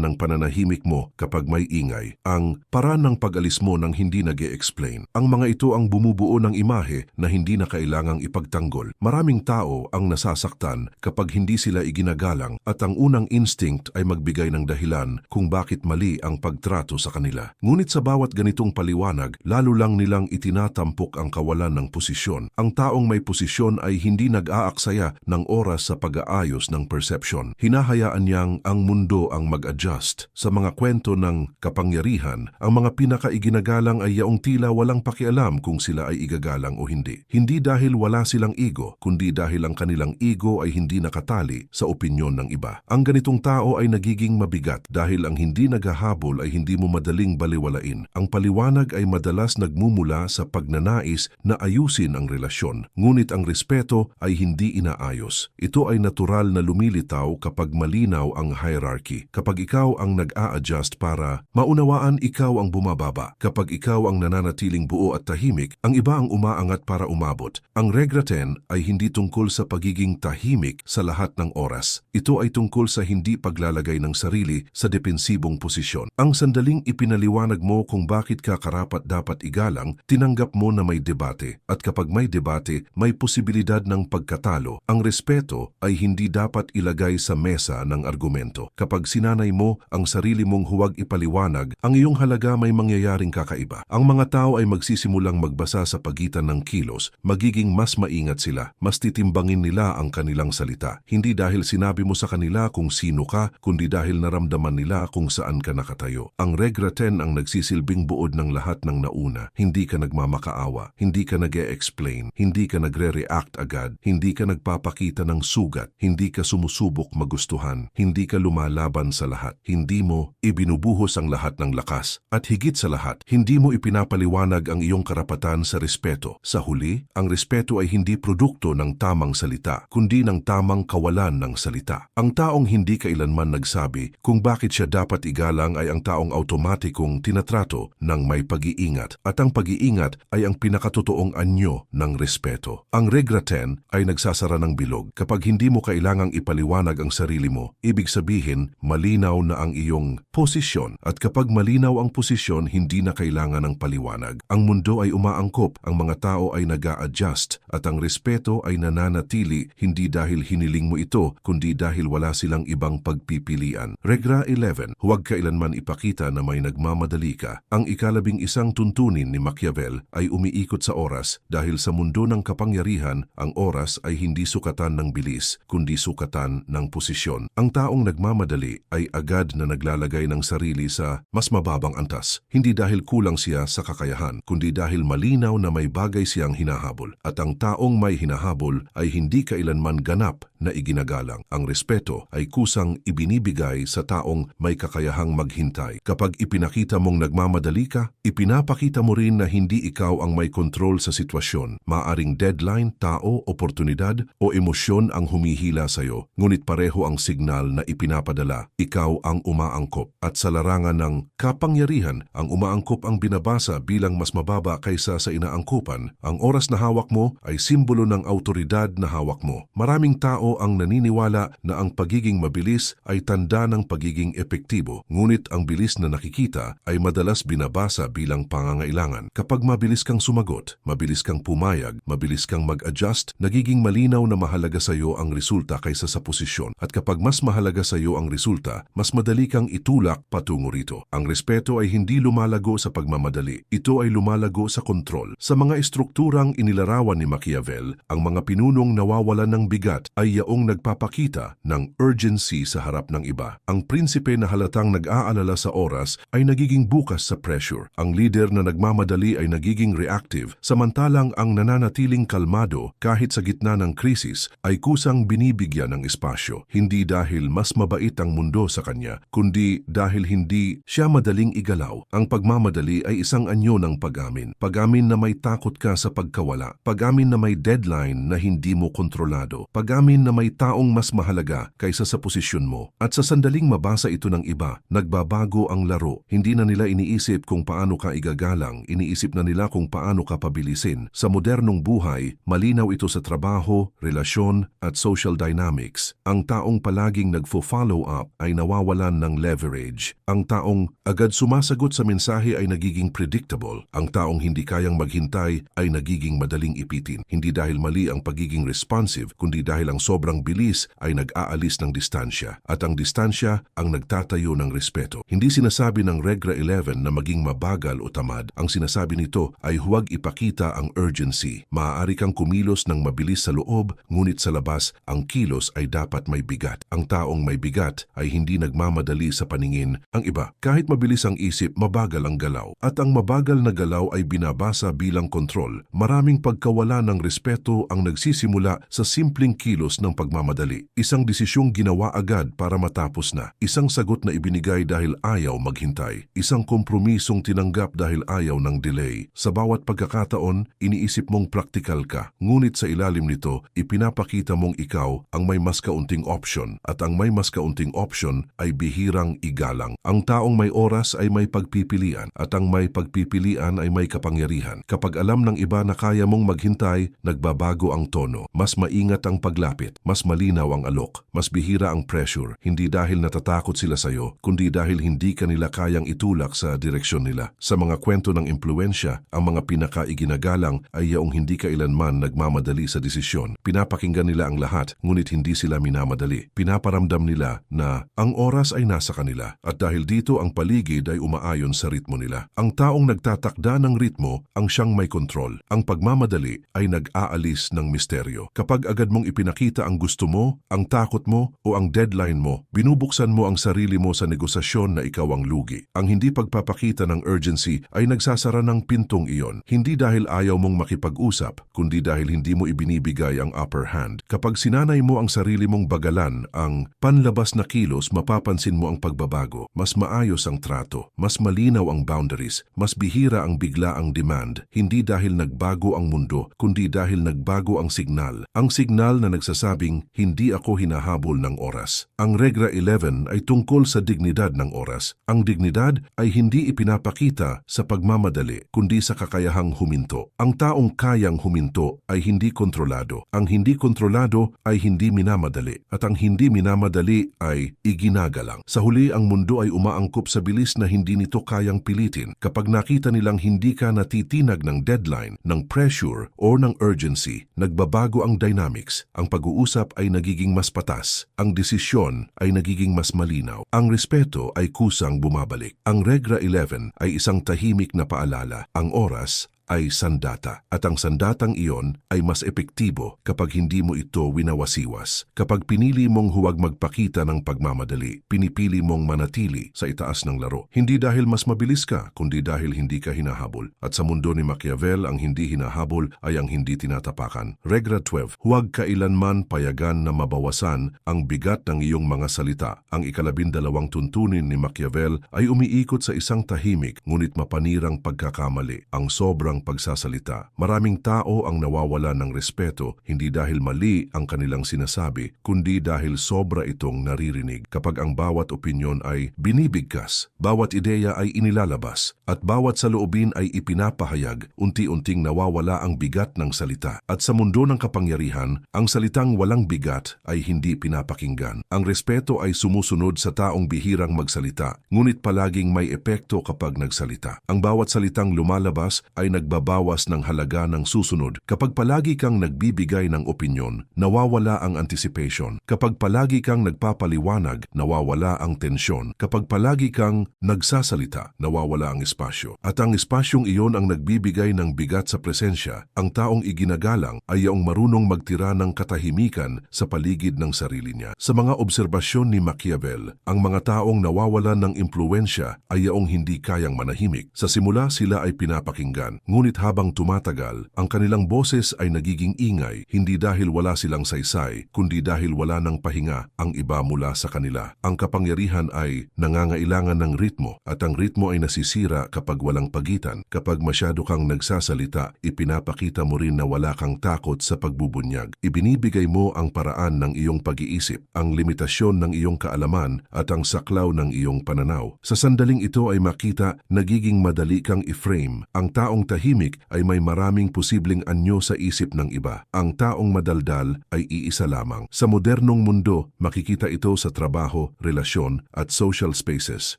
ng pananahimik mo kapag may ingay, ang paraan ng pag-alis mo nang hindi nag-e-explain. Ang mga ito ang bumubuo ng imahe na hindi na kailangang ipagtanggol. Maraming tao ang nasasaktan kapag hindi sila iginagalang at ang unang instinct ay magbigay ng dahilan kung bakit mali ang pagtrato sa kanila. Ngunit sa bawat ganitong paliwanag, lalo lang nilang itinatampok ang kawalan ng posisyon. Ang taong may posisyon ay hindi nag-aaksaya ng oras sa pag-aayos ng perception. Hinahayaan niyang ang mundo ang mag-adjust. Sa mga kwento ng kapangyarihan, ang mga pinakaiginagalang ay yaong tila walang pakialam kung sila ay igagalang o hindi. Hindi dahil wala silang ego, kundi dahil ang kanilang ego ay hindi nakatali sa opinyon ng iba. Ang ganitong tao ay nagiging mabigat dahil ang hindi naghahabol ay hindi mo madaling baliwalain. Ang paliwanag ay madalas nagmumula sa pagnanais na ayusin ang relasyon, ngunit ang respeto ay hindi inaayos. Ito ay natural na lumilitaw kapag malinaw ang hierarchy. Kapag ikaw ang nag-a-adjust para maunawaan, ikaw ang bumababa. Kapag ikaw ang nananatiling buo at tahimik, ang iba ang umaangat para umabot. Ang Regra 10 ay hindi tungkol sa pagiging tahimik sa lahat ng oras. Ito ay tungkol sa hindi paglalagay ng sarili sa depensibong posisyon. Ang sandaling ipinaliwanag mo kung bakit ka karapat-dapat igalang, tinanggap mo na may debate. At kapag may debate, may posibilidad ng pagkatalo. Ang respeto ay hindi dapat ilagay sa mesa ng argumento. Kapag sinanay mo ang sarili mong huwag ipaliwanag, ang iyong halaga may mangyayaring kakaiba. Ang mga tao ay magsisimulang magbasa sa pagitan ng kilos, magiging mas maingat sila, mas titimbangin nila ang kanilang salita. Hindi dahil sinabi mo sa kanila kung sino ka, kundi dahil naramdaman nila kung saan ka nakatayo. Ang Regra 10 ang nagsisilbing buod ng lahat ng nauna. Hindi ka nagmamakaawa, hindi ka nag-e-explain, hindi ka nagre-react agad, hindi ka nagpapakita ng sugat, hindi ka sumusubok magustuhan, hindi ka lumalaban sa lahat, hindi mo ibinubuhos ang lahat ng lakas, at higit sa lahat, hindi mo ipinapaliwanag ang iyong karapatan sa respeto. Sa huli, ang respeto ay hindi produkto ng tamang salita, kundi ng tamang kawalan ng salita. Ang taong hindi kailanman nagsabi kung bakit siya dapat igalang ay ang taong automatikong tinatrato ng may pag-iingat, at ang pag-iingat ay ang pinakatotoong anyo ng respeto. Ang Regra 10 ay nagsasara ng bilog. Kapag hindi mo kailangang ipaliwanag ang sarili mo, ibig sabihin malinaw na ang iyong posisyon. At kapag malinaw ang posisyon, hindi na kailangan ng paliwanag. Ang mundo ay umaangkop, ang mga tao ay nag-a-adjust, at ang respeto ay nananatili hindi dahil hiniling mo ito, kundi dahil wala silang ibang pagpipilian. Regra 11, huwag kailanman ipakita na may nagmamadali ka. Ang ika-11 tuntunin ni Machiavel ay umiikot sa oras dahil sa mundo ng kapangyarihan, ang oras ay hindi sukatan ng bilis, kundi sukatan ng posisyon. Ang taong nagmamadali ay agad na naglalagay ng sarili sa mas mababang antas, hindi dahil kulang siya sa kakayahan, kundi dahil malinaw na may bagay siyang hinahabol. At ang taong may hinahabol ay hindi kailanman ganap na iginagalang. Ang respeto ay kusang ibinibigay sa taong may kakayahang maghintay. Kapag ipinakita mong nagmamadali ka, ipinapakita mo rin na hindi ikaw ang may kontrol sa sitwasyon. Maaring deadline, tao, oportunidad o emosyon ang humihila sa iyo, ngunit pareho ang signal na ipinapadala. Ikaw ang umaangkop. At sa larangan ng kapangyarihan, ang umaangkop ang binabasa bilang mas mababa kaysa sa inaangkupan. Ang oras na hawak mo ay simbolo ng autoridad na hawak mo. Maraming tao ang naniniwala na ang pagiging mabilis ay tanda ng pagiging epektibo, ngunit ang bilis na nakikita ay madalas binabasa bilang pangangailangan. Kapag mabilis kang sumagot, mabilis kang pumayag, mabilis kang mag-adjust, nagiging malinaw na mahalaga sa iyo ang resulta kaysa sa posisyon. posisyon. At kapag mas mahalaga sa iyo ang resulta, mas madali kang itulak patungo rito. Ang respeto ay hindi lumalago sa pagmamadali. Ito ay lumalago sa kontrol. Sa mga estrukturang inilarawan ni Machiavel, ang mga pinunong nawawalan ng bigat ay yaong nagpapakita ng urgency sa harap ng iba. Ang prinsipe na halatang nag-aalala sa oras ay nagiging bukas sa pressure. Ang leader na nagmamadali ay nagiging reactive, samantalang ang nananatiling kalmado kahit sa gitna ng krisis ay kusang binibigyan ng espasyo. Hindi dahil mas mabait ang mundo sa kanya, kundi dahil hindi siya madaling igalaw. Ang pagmamadali ay isang anyo ng pag-amin. Pag-amin na may takot ka sa pagkawala. Pag-amin na may deadline na hindi mo kontrolado. Pag-amin na may taong mas mahalaga kaysa sa posisyon mo. At sa sandaling mabasa ito ng iba, nagbabago ang laro. Hindi na nila iniisip kung paano ka igagalang, iniisip na nila kung paano ka pabilisin. Sa modernong buhay, malinaw ito sa trabaho, relasyon at social dynamics. Ang taong palaging nagfo-follow up ay nawawalan ng leverage. Ang taong agad sumasagot sa mensahe ay nagiging predictable. Ang taong hindi kayang maghintay ay nagiging madaling ipitin. Hindi dahil mali ang pagiging responsive, kundi dahil ang sobrang bilis ay nag-aalis ng distansya. At ang distansya ang nagtatayo ng respeto. Hindi sinasabi ng Regra 11 na maging mabagal o tamad. Ang sinasabi nito ay huwag ipakita ang urgency. Maaari kang kumilos ng mabilis sa loob, ngunit sa labas, ang kilos ay dapat may bigat. Ang taong may bigat ay hindi nagmamadali sa paningin. Ang iba, kahit mabilis ang isip, mabagal ang galaw. At ang mabagal na galaw ay binabasa bilang kontrol. Maraming pagkawala ng respeto ang nagsisimula sa simpleng kilos ng pagmamadali. Isang desisyong ginawa agad para matapos na. Isang sagot na ibinigay dahil ayaw maghintay. Isang kompromisong tinanggap dahil ayaw ng delay. Sa bawat pagkakataon, iniisip mong praktikal ka. Ngunit sa ilalim nito, ipinapakita mong ikaw ang may mas kaunting option. At ang may mas kaunting option ay bihirang igalang. Ang taong may oras ay may pagpipilian. At ang may pagpipilian ay may kapangyarihan. Kapag alam ng iba na kaya mong maghintay, nagbabago ang tono. Mas maingat ang paglapit. Mas malinaw ang alok. Mas bihira ang pressure. Hindi dahil natatakot sila sa'yo, kundi dahil hindi ka nila kayang itulak sa direksyon nila. Sa mga kwento ng impluensya, ang mga pinakaiginagalang ay yaong hindi kailanman nagmamadali sa desisyon. Pinapakinggan nila ang lahat, ngunit hindi sila minamadali. Pinaparamdam nila na ang oras ay nasa kanila. At dahil dito ang paligid ay umaayon sa ritmo nila. Ang taong nagtatakda ng ritmo ang siyang may kontrol. Ang pagmamadali ay nag-aalis ng misteryo. Kapag agad mong ipinakita ang gusto mo, ang takot mo o ang deadline mo, binubuksan mo ang sarili mo sa negosasyon na ikaw ang lugi. Ang hindi pagpapakita ng urgency ay nagsasara ng pintong iyon. Hindi dahil ayaw mong makipag-usap, kundi dahil hindi mo ibinibigay ang upper hand. Kapag sinanay mo ang sarili mong bagalan, ang panlabas na kilos, mapapansin mo ang pagbabago. Mas maayos ang trato, mas malinaw ang boundaries, mas bihira ang biglaang demand. Hindi dahil nagbago ang mundo, kundi dahil nagbago ang signal. Ang signal na nagsasabing, hindi ako hinahabol ng oras. Ang Regra 11 ay tungkol sa dignidad ng oras. Ang dignidad ay hindi ipinapakita sa pagmamadali, kundi sa kakayahang huminto. Ang taong kayang huminto ay hindi kontrolado. Ang hindi kontrolado ay hindi minamadali. At ang hindi minamadali ay iginagalang. Sa huli, ang mundo ay umaangkop sa bilis na hindi nito kayang pilitin. Kapag nakita nilang hindi ka natitinag ng deadline, ng pressure o ng urgency, nagbabago ang dynamics. Ang pag-uusap ay nagiging mas patas. Ang desisyon ay nagiging mas malinaw. Ang respeto ay kusang bumabalik. Ang Regra 11 ay isang tahimik na paalala. Ang oras ay sandata. At ang sandatang iyon ay mas epektibo kapag hindi mo ito winawasiwas. Kapag pinili mong huwag magpakita ng pagmamadali, pinipili mong manatili sa itaas ng laro. Hindi dahil mas mabilis ka, kundi dahil hindi ka hinahabol. At sa mundo ni Machiavel, ang hindi hinahabol ay ang hindi tinatapakan. Regra 12, huwag kailanman payagan na mabawasan ang bigat ng iyong mga salita. Ang 12 tuntunin ni Machiavel ay umiikot sa isang tahimik ngunit mapanirang pagkakamali. Ang sobrang pagsasalita. Maraming tao ang nawawala ng respeto hindi dahil mali ang kanilang sinasabi, kundi dahil sobra itong naririnig. Kapag ang bawat opinyon ay binibigkas, bawat ideya ay inilalabas, at bawat saloobin ay ipinapahayag, unti-unting nawawala ang bigat ng salita. At sa mundo ng kapangyarihan, ang salitang walang bigat ay hindi pinapakinggan. Ang respeto ay sumusunod sa taong bihirang magsalita, ngunit palaging may epekto kapag nagsalita. Ang bawat salitang lumalabas ay nagbabawas ng halaga ng susunod. Kapag palagi kang nagbibigay ng opinyon, nawawala ang anticipation. Kapag palagi kang nagpapaliwanag, nawawala ang tensyon. Kapag palagi kang nagsasalita, nawawala ang espasyo. At ang espasyong iyon ang nagbibigay ng bigat sa presensya. Ang taong iginagalang ay yaong marunong magtira ng katahimikan sa paligid ng sarili niya. Sa mga obserbasyon ni Machiavel, ang mga taong nawawalan ng impluwensya ay yaong hindi kayang manahimik. Sa simula sila ay pinapakinggan, ngunit habang tumatagal, ang kanilang boses ay nagiging ingay, hindi dahil wala silang saysay, kundi dahil wala ng pahinga ang iba mula sa kanila. Ang kapangyarihan ay nangangailangan ng ritmo, at ang ritmo ay nasisira kapag walang pagitan. Kapag masyado kang nagsasalita, ipinapakita mo rin na wala kang takot sa pagbubunyag. Ibinibigay mo ang paraan ng iyong pag-iisip, ang limitasyon ng iyong kaalaman at ang saklaw ng iyong pananaw. Sa sandaling ito ay makita, nagiging madali kang i-frame. Ang taong tahimik ay may maraming posibleng anyo sa isip ng iba. Ang taong madaldal ay iisa lamang. Sa modernong mundo, makikita ito sa trabaho, relasyon at social spaces.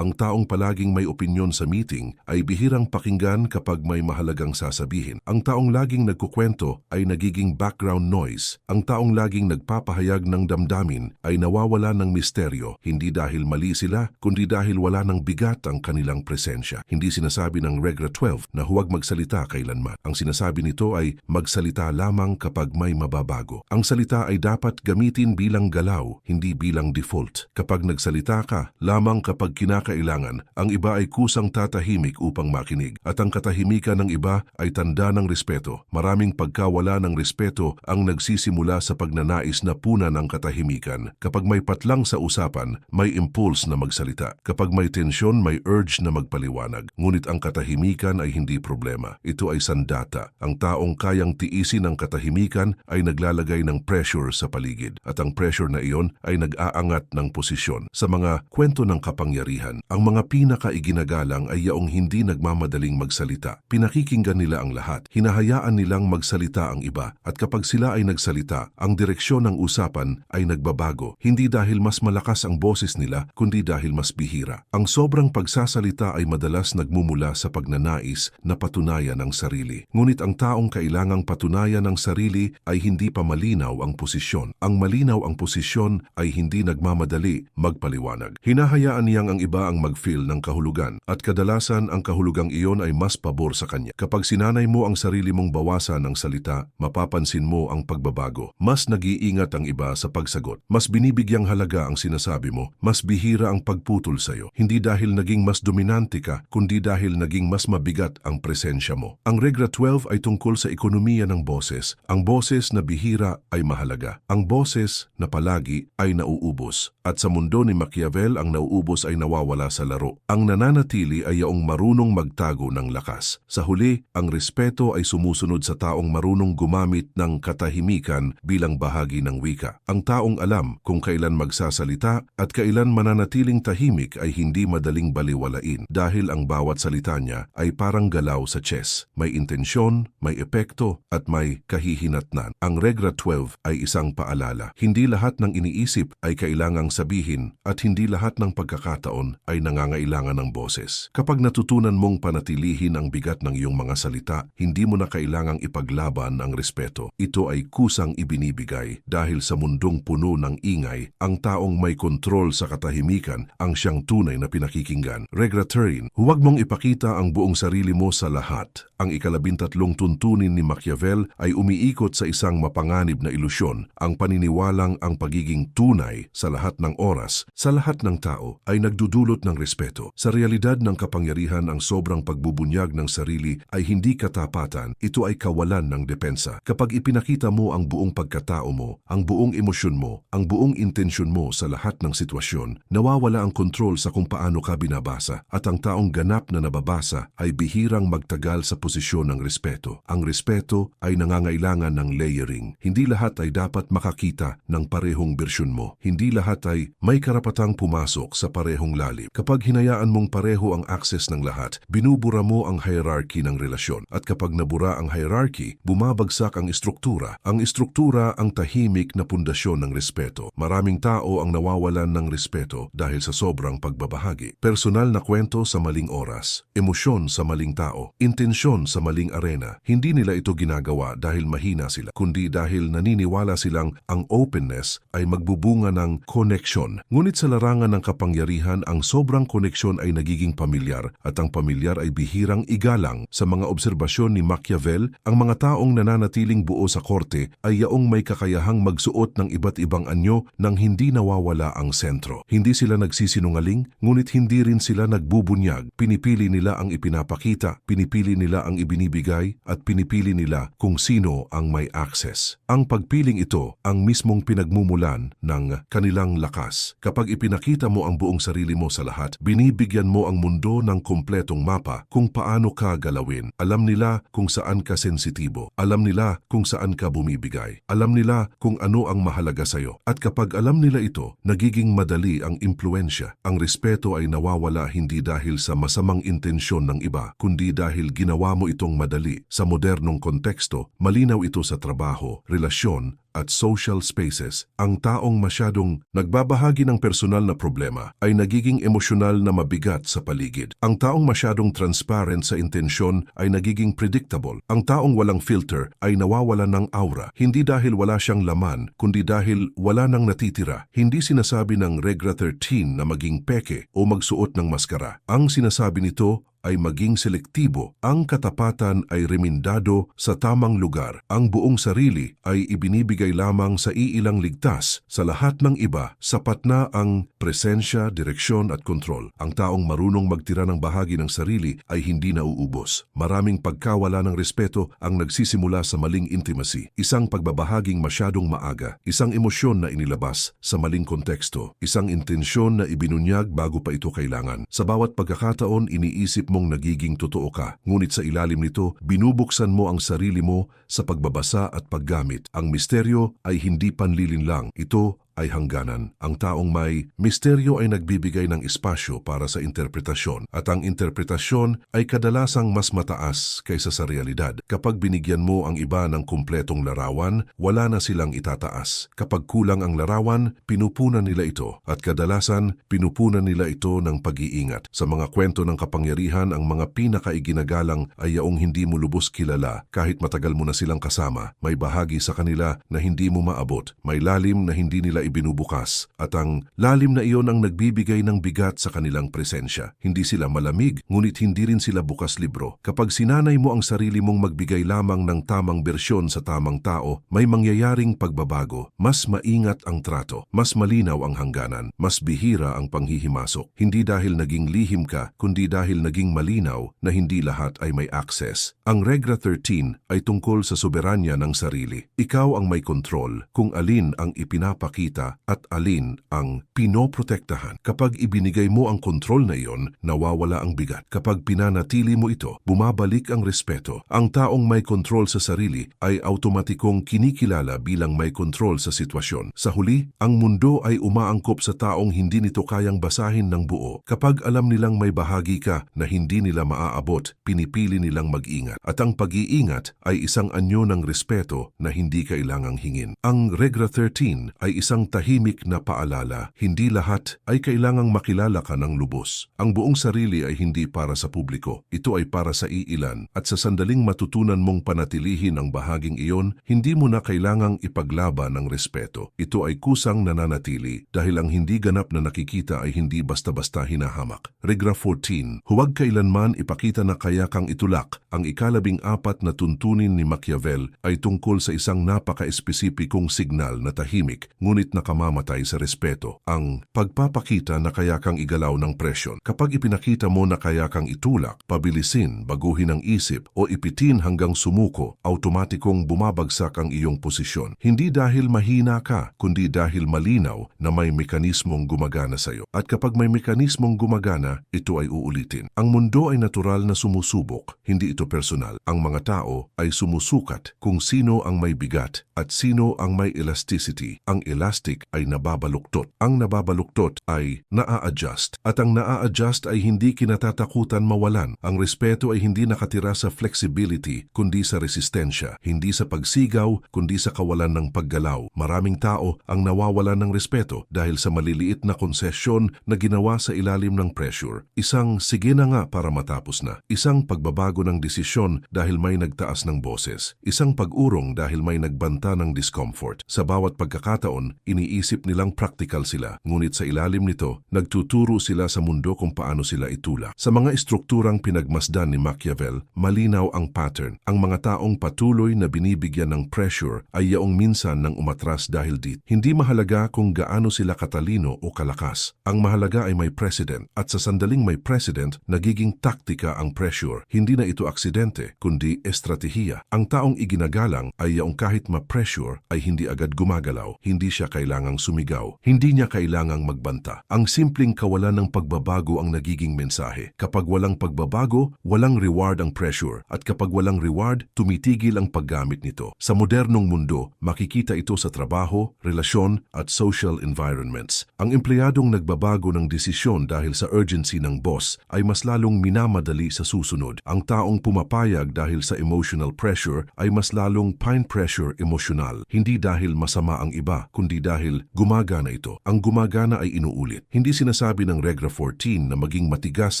Ang taong palaging may opinyon sa meeting ay bihirang pakinggan kapag may mahalagang sasabihin. Ang taong laging nagkukwento ay nagiging background noise. Ang taong laging nagpapahayag ng damdamin ay nawawala ng misteryo, hindi dahil mali sila, kundi dahil wala ng bigat ang kanilang presensya. Hindi sinasabi ng Regla 12 na huwag magsalita kailanman. Ang sinasabi nito ay magsalita lamang kapag may mababago. Ang salita ay dapat gamitin bilang galaw, hindi bilang default. Kapag nagsalita ka, lamang kapag kinakailangan, ang iba ay kusang tatahimik upang makinig. At ang katahimikan ng iba ay tanda ng respeto. Maraming pagkawala ng respeto ang nagsisimula sa pagnanais na punan ang katahimikan. Kapag may patlang sa usapan, may impulse na magsalita. Kapag may tensyon, may urge na magpaliwanag. Ngunit ang katahimikan ay hindi problema. Ito ay sandata. Ang taong kayang tiisin ang katahimikan ay naglalagay ng pressure sa paligid. At ang pressure na iyon ay nag-aangat ng posisyon. Sa mga kwento ng kapangyarihan, ang mga pinakaiginagalang ay yaong hindi nagmamadaling magsalita. Pinakikinggan nila ang lahat. Hinahayaan nilang magsalita ang iba. At kapag sila ay nagsalita, ang direksyon ng usapan ay nagbabago. Hindi dahil mas malakas ang boses nila, kundi dahil mas bihira. Ang sobrang pagsasalita ay madalas nagmumula sa pagnanais na patunayan ang sarili. Ngunit ang taong kailangang patunayan ang sarili ay hindi pa malinaw ang posisyon. Ang malinaw ang posisyon ay hindi nagmamadali magpaliwanag. Hinahayaan niyang ang iba ang mag-feel ng kahulugan at kadalasan ang kahulugang iyon ay mas pabor sa kanya. Kapag sinanay mo ang sarili mong bawasan ng salita, mapapansin mo ang pagbabago. Mas nag-iingat ang iba sa pagsagot. Mas binibigyang halaga ang sinasabi mo. Mas bihira ang pagputol sa'yo. Hindi dahil naging mas dominante ka, kundi dahil naging mas mabigat ang presensya mo. Ang Regla 12 ay tungkol sa ekonomiya ng boses. Ang boses na bihira ay mahalaga. Ang boses na palagi ay nauubos. At sa mundo ni Machiavel, ang nauubos ay nawawala sa laro. Ang nananatili ay yaong marunong magtago ng lakas. Sa huli, ang respeto ay sumusunod sa taong marunong gumamit ng katahimikan bilang bahagi ng wika. Ang taong alam kung kailan magsasalita at kailan mananatiling tahimik ay hindi madaling baliwalain dahil ang bawat salita niya ay parang galaw sa chess. May intensyon, may epekto at may kahihinatnan. Ang Regla 12 ay isang paalala. Hindi lahat ng iniisip ay kailangang sabihin at hindi lahat ng pagkakataon ay nangangailangan ng boses. Kapag natutunan mong panatilihin ang bigat ng iyong mga salita, hindi mo na kailangang ipaglaban ang respeto. Ito ay kusang ibinibigay dahil sa mundong puno ng ingay, ang taong may kontrol sa katahimikan ang siyang tunay na pinakikinggan. Regla 13, huwag mong ipakita ang buong sarili mo sa lahat. Ang 13 tuntunin ni Machiavel ay umiikot sa isang mapanganib na ilusyon, ang paniniwalang ang pagiging tunay sa lahat ng oras, sa lahat ng tao, ay nagdudulot ng respeto. Sa realidad ng kapangyarihan, ang sobrang pagbubunyag ng sarili ay hindi katapatan, ito ay kawalan ng depensa. Kapag ipinakita mo ang buong pagkatao mo, ang buong emosyon mo, ang buong intensyon mo sa lahat ng sitwasyon, nawawala ang kontrol sa kung paano ka binabasa, at ang taong ganap na nababasa ay bihirang magtagal sa posisyon ng respeto. Ang respeto ay nangangailangan ng layering. Hindi lahat ay dapat makakita ng parehong bersyon mo. Hindi lahat ay may karapatang pumasok sa parehong lalim. Kapag hinayaan mong pareho ang access ng lahat, binubura mo ang hierarchy ng relasyon. At kapag nabura ang hierarchy, bumabagsak ang istruktura. Ang istruktura ang tahimik na pundasyon ng respeto. Maraming tao ang nawawalan ng respeto dahil sa sobrang pagbabahagi. Personal na kwento sa maling oras, emosyon sa maling tao, intensyon intensyon sa maling arena. Hindi nila ito ginagawa dahil mahina sila, kundi dahil naniniwala silang ang openness ay magbubunga ng koneksyon. Ngunit sa larangan ng kapangyarihan, ang sobrang koneksyon ay nagiging pamilyar at ang pamilyar ay bihirang igalang. Sa mga obserbasyon ni Machiavel, ang mga taong nananatiling buo sa korte ay yaong may kakayahang magsuot ng iba't ibang anyo nang hindi nawawala ang sentro. Hindi sila nagsisinungaling, ngunit hindi rin sila nagbubunyag. Pinipili nila ang ipinapakita, pinipili nila ang ibinibigay, at pinipili nila kung sino ang may access. Ang pagpiling ito ang mismong pinagmumulan ng kanilang lakas. Kapag ipinakita mo ang buong sarili mo sa lahat, binibigyan mo ang mundo ng kumpletong mapa kung paano ka galawin. Alam nila kung saan ka sensitibo. Alam nila kung saan ka bumibigay. Alam nila kung ano ang mahalaga sa'yo. At kapag alam nila ito, nagiging madali ang impluensya. Ang respeto ay nawawala hindi dahil sa masamang intensyon ng iba, kundi dahil ginawa mo itong madali. Sa modernong konteksto, malinaw ito sa trabaho, relasyon, at social spaces. Ang taong masyadong nagbabahagi ng personal na problema ay nagiging emosyonal na mabigat sa paligid. Ang taong masyadong transparent sa intensyon ay nagiging predictable. Ang taong walang filter ay nawawala ng aura, hindi dahil wala siyang laman, kundi dahil wala nang natitira. Hindi sinasabi ng Regla 13 na maging peke o magsuot ng maskara. Ang sinasabi nito ay maging selektibo. Ang katapatan ay remindado sa tamang lugar. Ang buong sarili ay ibinibigay lamang sa iilang ligtas. Sa lahat ng iba, sapat na ang presensya, direksyon at kontrol. Ang taong marunong magtira ng bahagi ng sarili ay hindi nauubos. Maraming pagkawala ng respeto ang nagsisimula sa maling intimacy. Isang pagbabahaging masyadong maaga, isang emosyon na inilabas sa maling konteksto, isang intensyon na ibinunyag bago pa ito kailangan. Sa bawat pagkakataon, iniisip mong nagiging totoo ka, ngunit sa ilalim nito, binubuksan mo ang sarili mo sa pagbabasa at paggamit. Ang misteryo ay hindi panlilinlang, ito ay hangganan. Ang taong may misteryo ay nagbibigay ng espasyo para sa interpretasyon, at ang interpretasyon ay kadalasang mas mataas kaysa sa realidad. Kapag binigyan mo ang iba ng kumpletong larawan, wala na silang itataas. Kapag kulang ang larawan, pinupunan nila ito, at kadalasan pinupunan nila ito ng pag-iingat. Sa mga kwento ng kapangyarihan, ang mga pinakaiginagalang ay yaong hindi mo lubos kilala. Kahit matagal mo na silang kasama, may bahagi sa kanila na hindi mo maabot, may lalim na hindi nila ibinubukas, at ang lalim na iyon ang nagbibigay ng bigat sa kanilang presensya. Hindi sila malamig, ngunit hindi rin sila bukas libro. Kapag sinanay mo ang sarili mong magbigay lamang ng tamang bersyon sa tamang tao, may mangyayaring pagbabago. Mas maingat ang trato, mas malinaw ang hangganan, mas bihira ang panghihimasok. Hindi dahil naging lihim ka, kundi dahil naging malinaw na hindi lahat ay may access. Ang Regla 13 ay tungkol sa soberanya ng sarili. Ikaw ang may kontrol kung alin ang ipinapakita at alin ang pinoprotektahan. Kapag ibinigay mo ang kontrol na iyon, nawawala ang bigat. Kapag pinanatili mo ito, bumabalik ang respeto. Ang taong may kontrol sa sarili ay automatikong kinikilala bilang may kontrol sa sitwasyon. Sa huli, ang mundo ay umaangkop sa taong hindi nito kayang basahin ng buo. Kapag alam nilang may bahagi ka na hindi nila maaabot, pinipili nilang mag-ingat. At ang pag-iingat ay isang anyo ng respeto na hindi kailangang hingin. Ang Regla 13 ay isang tahimik na paalala. Hindi lahat ay kailangang makilala ka ng lubos. Ang buong sarili ay hindi para sa publiko. Ito ay para sa iilan. At sa sandaling matutunan mong panatilihin ang bahaging iyon, hindi mo na kailangang ipaglaban ng respeto. Ito ay kusang nananatili dahil ang hindi ganap na nakikita ay hindi basta-basta hinahamak. Regla 14. Huwag kailanman ipakita na kaya kang itulak. Ang ika-14 na tuntunin ni Machiavel ay tungkol sa isang napaka-espesipikong signal na tahimik, ngunit nakamamatay sa respeto. Ang pagpapakita na kaya kang igalaw ng presyon. Kapag ipinakita mo na kaya kang itulak, pabilisin, baguhin ang isip, o ipitin hanggang sumuko, automatikong bumabagsak ang iyong posisyon. Hindi dahil mahina ka, kundi dahil malinaw na may mekanismong gumagana sa iyo. At kapag may mekanismong gumagana, ito ay uulitin. Ang mundo ay natural na sumusubok, hindi ito personal. Ang mga tao ay sumusukat kung sino ang may bigat at sino ang may elasticity. Ang elasticity plastic ay nababaluktot. Ang nababaluktot ay naa-adjust. At ang naa-adjust ay hindi kinatatakutan mawalan. Ang respeto ay hindi nakatira sa flexibility kundi sa resistensya. Hindi sa pagsigaw kundi sa kawalan ng paggalaw. Maraming tao ang nawawalan ng respeto dahil sa maliliit na konsesyon na ginawa sa ilalim ng pressure. Isang sige na nga para matapos na. Isang pagbabago ng desisyon dahil may nagtaas ng boses. Isang pag-urong dahil may nagbanta ng discomfort. Sa bawat pagkakataon, iniisip nilang practical sila. Ngunit sa ilalim nito, nagtuturo sila sa mundo kung paano sila itulak. Sa mga estrukturang pinagmasdan ni Machiavel, malinaw ang pattern. Ang mga taong patuloy na binibigyan ng pressure ay yaong minsan nang umatras dahil dit. Hindi mahalaga kung gaano sila katalino o kalakas. Ang mahalaga ay may president. At sa sandaling may president, nagiging taktika ang pressure. Hindi na ito aksidente, kundi estratehiya. Ang taong iginagalang ay yaong kahit ma-pressure ay hindi agad gumagalaw. Hindi siya kailangang sumigaw. Hindi niya kailangang magbanta. Ang simpleng kawalan ng pagbabago ang nagiging mensahe. Kapag walang pagbabago, walang reward ang pressure. At kapag walang reward, tumitigil ang paggamit nito. Sa modernong mundo, makikita ito sa trabaho, relasyon at social environments. Ang empleyadong nagbabago ng desisyon dahil sa urgency ng boss ay mas lalong minamadali sa susunod. Ang taong pumapayag dahil sa emotional pressure ay mas lalong pine pressure emosyonal. Hindi dahil masama ang iba, kundi dahil gumagana ito. Ang gumagana ay inuulit. Hindi sinasabi ng Regra 14 na maging matigas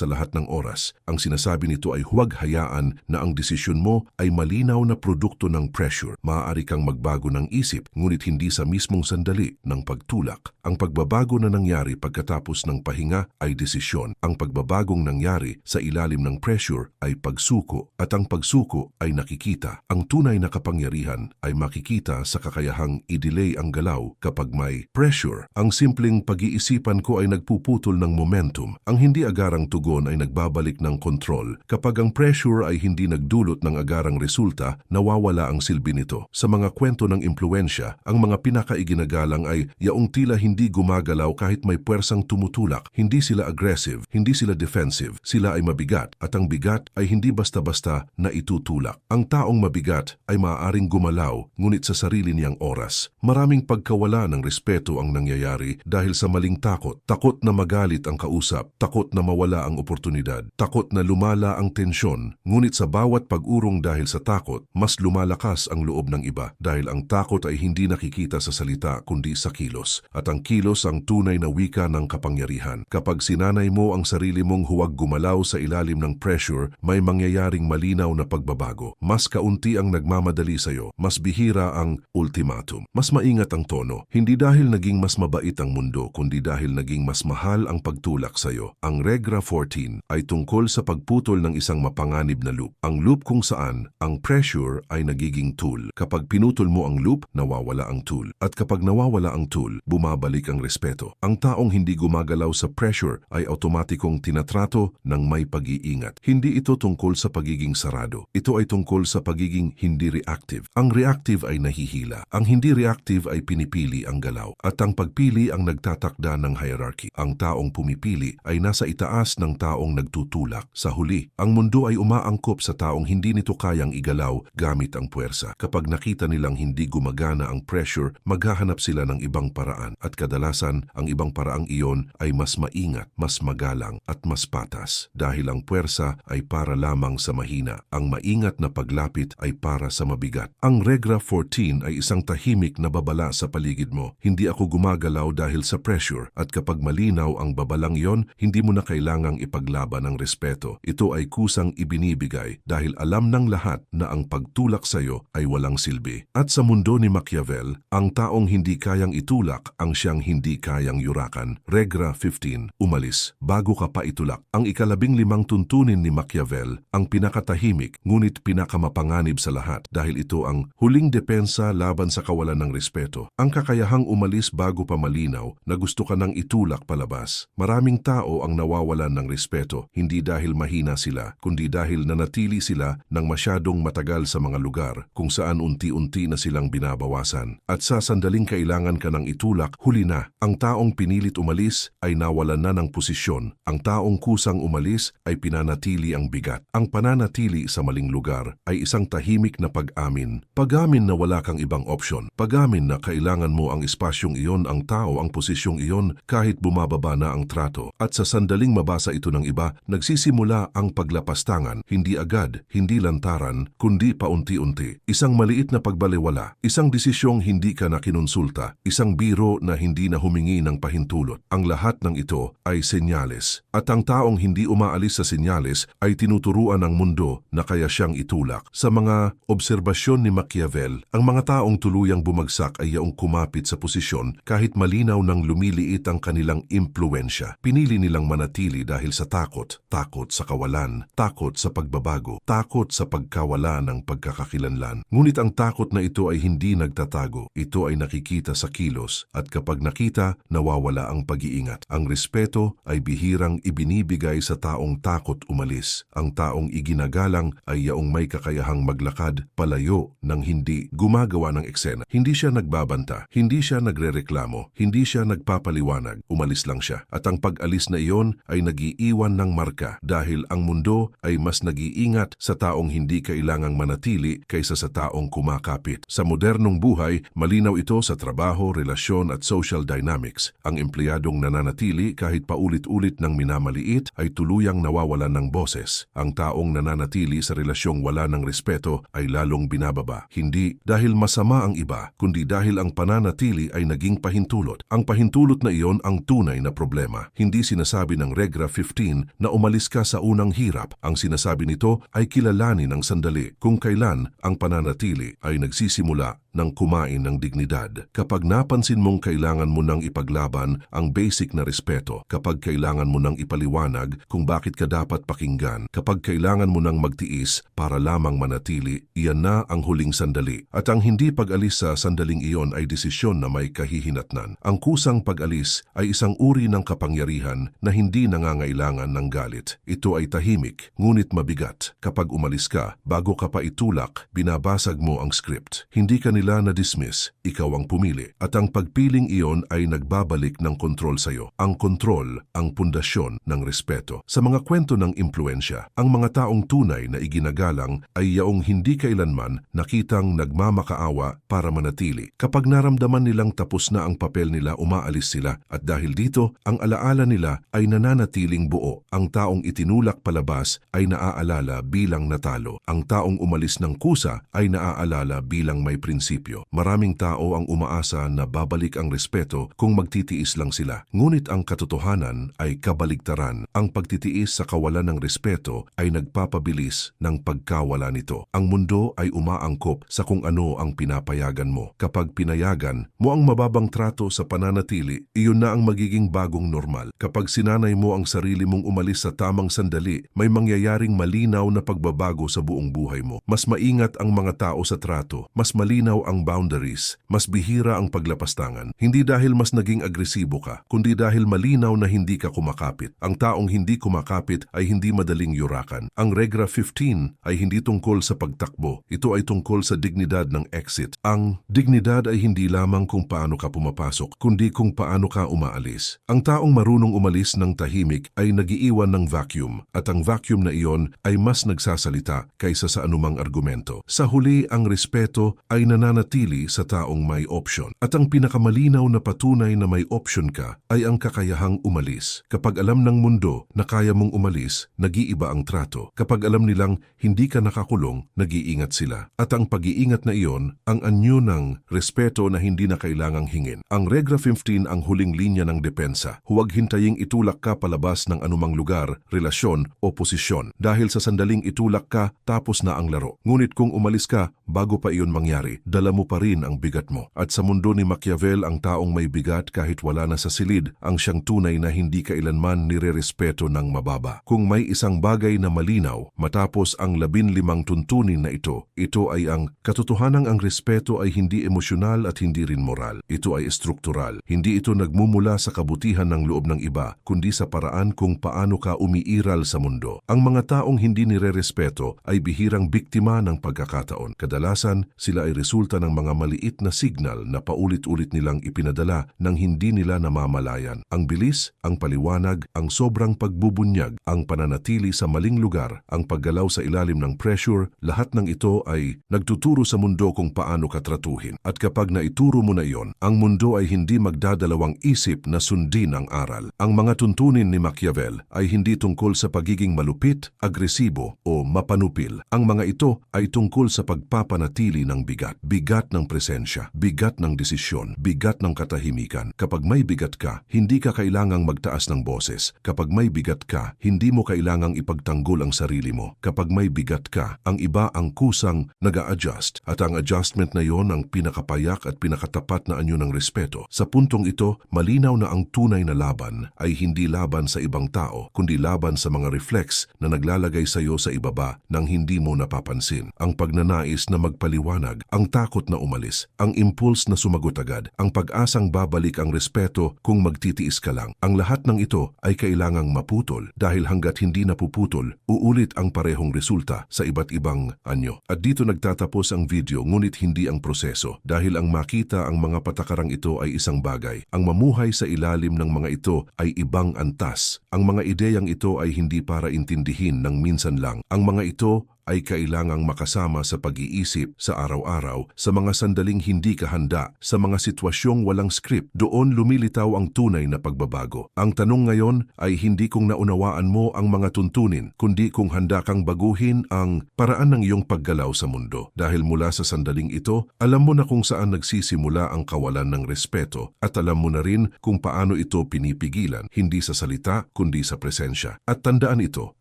sa lahat ng oras. Ang sinasabi nito ay huwag hayaan na ang desisyon mo ay malinaw na produkto ng pressure. Maaari kang magbago ng isip, ngunit hindi sa mismong sandali ng pagtulak. Ang pagbabago na nangyari pagkatapos ng pahinga ay desisyon. Ang pagbabagong nangyari sa ilalim ng pressure ay pagsuko at ang pagsuko ay nakikita. Ang tunay na kapangyarihan ay makikita sa kakayahang i-delay ang galaw kapag may pressure. Ang simpleng pag-iisipan ko ay nagpuputol ng momentum. Ang hindi agarang tugon ay nagbabalik ng kontrol. Kapag ang pressure ay hindi nagdulot ng agarang resulta, nawawala ang silbi nito. Sa mga kwento ng impluensya, ang mga pinakaiginagalang ay yaong tila hindi gumagalaw kahit may puwersang tumutulak. Hindi sila aggressive, hindi sila defensive. Sila ay mabigat at ang bigat ay hindi basta-basta na itutulak. Ang taong mabigat ay maaaring gumalaw ngunit sa sarili niyang oras. Maraming pagkawala ng respeto ang nangyayari dahil sa maling takot. Takot na magalit ang kausap, takot na mawala ang oportunidad, takot na lumala ang tensyon. Ngunit sa bawat pag-urong dahil sa takot, mas lumalakas ang loob ng iba dahil ang takot ay hindi nakikita sa salita kundi sa kilos. At ang kilos ang tunay na wika ng kapangyarihan. Kapag sinanay mo ang sarili mong huwag gumalaw sa ilalim ng pressure, may mangyayaring malinaw na pagbabago. Mas kaunti ang nagmamadali sa'yo, mas bihira ang ultimatum. Mas maingat ang tono, hindi dahil naging mas mabait ang mundo, kundi dahil naging mas mahal ang pagtulak sa'yo. Ang Regra 14 ay tungkol sa pagputol ng isang mapanganib na loop. Ang loop kung saan ang pressure ay nagiging tool. Kapag pinutol mo ang loop, nawawala ang tool. At kapag nawawala ang tool, bumabalik ang respeto. Ang taong hindi gumagalaw sa pressure ay automatikong tinatrato ng may pag-iingat. Hindi ito tungkol sa pagiging sarado. Ito ay tungkol sa pagiging hindi reactive. Ang reactive ay nahihila. Ang hindi reactive ay pinipili ang galaw. At ang pagpili ang nagtatakda ng hierarchy. Ang taong pumipili ay nasa itaas ng taong nagtutulak. Sa huli, ang mundo ay umaangkop sa taong hindi nito kayang igalaw gamit ang puwersa. Kapag nakita nilang hindi gumagana ang pressure, maghahanap sila ng ibang paraan. At kadalasan, ang ibang paraang iyon ay mas maingat, mas magalang at mas patas. Dahil ang puwersa ay para lamang sa mahina. Ang maingat na paglapit ay para sa mabigat. Ang Regra 14 ay isang tahimik na babala sa paligid mo. Hindi ako gumagalaw dahil sa pressure. At kapag malinaw ang babalang iyon, hindi mo na kailangang ipaglaban ng respeto. Ito ay kusang ibinibigay dahil alam ng lahat na ang pagtulak sa iyo ay walang silbi. At sa mundo ni Machiavel, ang taong hindi kayang itulak ang siyang hindi kayang yurakan. Regra 15, umalis bago ka pa itulak. Ang 15 tuntunin ni Machiavel ang pinakatahimik ngunit pinakamapanganib sa lahat dahil ito ang huling depensa laban sa kawalan ng respeto. Ang kakayahang umalis bago pa malinaw na gusto ka nang itulak palabas. Maraming tao ang nawawalan ng respeto hindi dahil mahina sila kundi dahil nanatili sila ng masyadong matagal sa mga lugar kung saan unti-unti na silang binabawasan. At sa sandaling kailangan ka nang itulak, huli na. Ang taong pinilit umalis ay nawalan na ng posisyon. Ang taong kusang umalis ay pinanatili ang bigat. Ang pananatili sa maling lugar ay isang tahimik na pag-amin. Pag-amin na wala kang ibang opsyon. Pag-amin na kailangan mo mo ang espasyong iyon, ang tao, ang posisyong iyon kahit bumababa na ang trato. At sa sandaling mabasa ito ng iba, nagsisimula ang paglapastangan, hindi agad, hindi lantaran, kundi paunti-unti. Isang maliit na pagbaliwala, isang desisyong hindi ka na kinonsulta, isang biro na hindi na humingi ng pahintulot. Ang lahat ng ito ay senyales. At ang taong hindi umaalis sa senyales ay tinuturuan ng mundo na kaya siyang itulak. Sa mga obserbasyon ni Machiavel, ang mga taong tuluyang bumagsak ay yaong kumapit sa posisyon kahit malinaw nang lumiliit ang kanilang impluensya. Pinili nilang manatili dahil sa takot, takot sa kawalan, takot sa pagbabago, takot sa pagkawala ng pagkakakilanlan. Ngunit ang takot na ito ay hindi nagtatago. Ito ay nakikita sa kilos at kapag nakita, nawawala ang pag-iingat. Ang respeto ay bihirang ibinibigay sa taong takot umalis. Ang taong iginagalang ay yaong may kakayahang maglakad palayo ng hindi gumagawa ng eksena. Hindi siya nagbabanta, hindi siya nagrereklamo, hindi siya nagpapaliwanag, umalis lang siya. At ang pag-alis na iyon ay nagiiwan ng marka dahil ang mundo ay mas nag-iingat sa taong hindi kailangang manatili kaysa sa taong kumakapit. Sa modernong buhay, malinaw ito sa trabaho, relasyon at social dynamics. Ang empleyadong nananatili kahit paulit-ulit ng minamaliit ay tuluyang nawawalan ng boses. Ang taong nananatili sa relasyong wala ng respeto ay lalong binababa. Hindi dahil masama ang iba, kundi dahil ang pananatili ay naging pahintulot. Ang pahintulot na iyon ang tunay na problema. Hindi sinasabi ng Regra 15 na umalis ka sa unang hirap. Ang sinasabi nito ay kilalanin ng sandali kung kailan ang pananatili ay nagsisimula ng kumain ng dignidad. Kapag napansin mong kailangan mo nang ipaglaban ang basic na respeto, kapag kailangan mo nang ipaliwanag kung bakit ka dapat pakinggan, kapag kailangan mo nang magtiis para lamang manatili, iyan na ang huling sandali. At ang hindi pag-alis sa sandaling iyon ay desisyon na may kahihinatnan. Ang kusang pag-alis ay isang uri ng kapangyarihan na hindi nangangailangan ng galit. Ito ay tahimik, ngunit mabigat. Kapag umalis ka, bago ka pa itulak, binabasag mo ang script. Hindi ka nila na-dismiss, ikaw ang pumili. At ang pagpiling iyon ay nagbabalik ng kontrol sa'yo. Ang kontrol, ang pundasyon ng respeto. Sa mga kwento ng impluensya, ang mga taong tunay na iginagalang ay yaong hindi kailanman nakitang nagmamakaawa para manatili. Kapag naramdaman nilang tapos na ang papel nila, umaalis sila. At dahil dito, ang alaala nila ay nananatiling buo. Ang taong itinulak palabas ay naaalala bilang natalo. Ang taong umalis ng kusa ay naaalala bilang may prinsipyo. Maraming tao ang umaasa na babalik ang respeto kung magtitiis lang sila. Ngunit ang katotohanan ay kabaligtaran. Ang pagtitiis sa kawalan ng respeto ay nagpapabilis ng pagkawala nito. Ang mundo ay umaangkop sa kung ano ang pinapayagan mo. Kapag pinayagan mo ang mababang trato sa pananatili, iyon na ang magiging bagong normal. Kapag sinanay mo ang sarili mong umalis sa tamang sandali, may mangyayaring malinaw na pagbabago sa buong buhay mo. Mas maingat ang mga tao sa trato, mas malinaw ang boundaries, mas bihira ang paglapastangan. Hindi dahil mas naging agresibo ka, kundi dahil malinaw na hindi ka kumakapit. Ang taong hindi kumakapit ay hindi madaling yurakan. Ang Regra 15 ay hindi tungkol sa pagtakbo. Ito ay tungkol sa dignidad ng exit. Ang dignidad ay hindi lamang kung paano ka pumapasok, kundi kung paano ka umaalis. Ang taong marunong umalis ng tahimik ay nagiiwan ng vacuum, at ang vacuum na iyon ay mas nagsasalita kaysa sa anumang argumento. Sa huli, ang respeto ay nananatili sa taong may option. At ang pinakamalinaw na patunay na may option ka ay ang kakayahang umalis. Kapag alam ng mundo na kaya mong umalis, nag-iiba ang trato. Kapag alam nilang hindi ka nakakulong, nag-iingat sila. At ang pag-iingat na iyon, ang anyo ng respeto na hindi na kailangang hingin. Ang Regra 15 ang huling linya ng depensa. Huwag hintaying itulak ka palabas ng anumang lugar, relasyon o posisyon. Dahil sa sandaling itulak ka, tapos na ang laro. Ngunit kung umalis ka, bago pa iyon mangyari, dala mo pa rin ang bigat mo. At sa mundo ni Machiavel, ang taong may bigat kahit wala na sa silid, ang siyang tunay na hindi kailanman nirerespeto ng mababa. Kung may isang bagay na malinaw, matapos ang 15 tuntunin na ito ay ang katotohanang ang respeto ay hindi emosyonal at hindi rin moral. Ito ay struktural. Hindi ito nagmumula sa kabutihan ng loob ng iba, kundi sa paraan kung paano ka umiiral sa mundo. Ang mga taong hindi nirerespeto ay bihirang biktima ng pagkakataon. Kadalasan, sila ay resulta resulta ng mga maliit na signal na paulit-ulit nilang ipinadala nang hindi nila namamalayan. Ang bilis, ang paliwanag, ang sobrang pagbubunyag, ang pananatili sa maling lugar, ang paggalaw sa ilalim ng pressure, lahat ng ito ay nagtuturo sa mundo kung paano ka tratuhin. At kapag naituro mo na iyon, ang mundo ay hindi magdadalawang isip na sundin ang aral. Ang mga tuntunin ni Machiavel ay hindi tungkol sa pagiging malupit, agresibo o mapanupil. Ang mga ito ay tungkol sa pagpapanatili ng bigat. Bigat ng presensya, bigat ng desisyon, bigat ng katahimikan. Kapag may bigat ka, hindi ka kailangang magtaas ng boses. Kapag may bigat ka, hindi mo kailangang ipagtanggol ang sarili mo. Kapag may bigat ka, ang iba ang kusang nag-a-adjust. At ang adjustment na yon ang pinakapayak at pinakatapat na anyo ng respeto. Sa puntong ito, malinaw na ang tunay na laban ay hindi laban sa ibang tao, kundi laban sa mga reflex na naglalagay sa iyo sa ibaba nang hindi mo napapansin. Ang pagnanais na magpaliwanag, ang takot na umalis, ang impulse na sumagot agad, ang pag-asang babalik ang respeto kung magtitiis ka lang. Ang lahat ng ito ay kailangang maputol dahil hanggat hindi napuputol, uulit ang parehong resulta sa iba't ibang anyo. At dito nagtatapos ang video ngunit hindi ang proseso dahil ang makita ang mga patakarang ito ay isang bagay. Ang mamuhay sa ilalim ng mga ito ay ibang antas. Ang mga ideyang ito ay hindi para intindihin ng minsan lang. Ang mga ito ay kailangang makasama sa pag-iisip sa araw-araw, sa mga sandaling hindi ka handa, sa mga sitwasyong walang script. Doon lumilitaw ang tunay na pagbabago. Ang tanong ngayon ay hindi kung naunawaan mo ang mga tuntunin, kundi kung handa kang baguhin ang paraan ng iyong paggalaw sa mundo. Dahil mula sa sandaling ito, alam mo na kung saan nagsisimula ang kawalan ng respeto at alam mo na rin kung paano ito pinipigilan, hindi sa salita kundi sa presensya. At tandaan ito,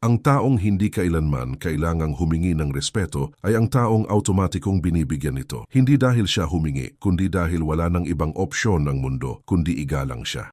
ang taong hindi kailanman kailangang humingi ng respeto ay ang taong automatikong binibigyan nito. Hindi dahil siya humingi, kundi dahil wala nang ibang opsyon ng mundo, kundi igalang siya.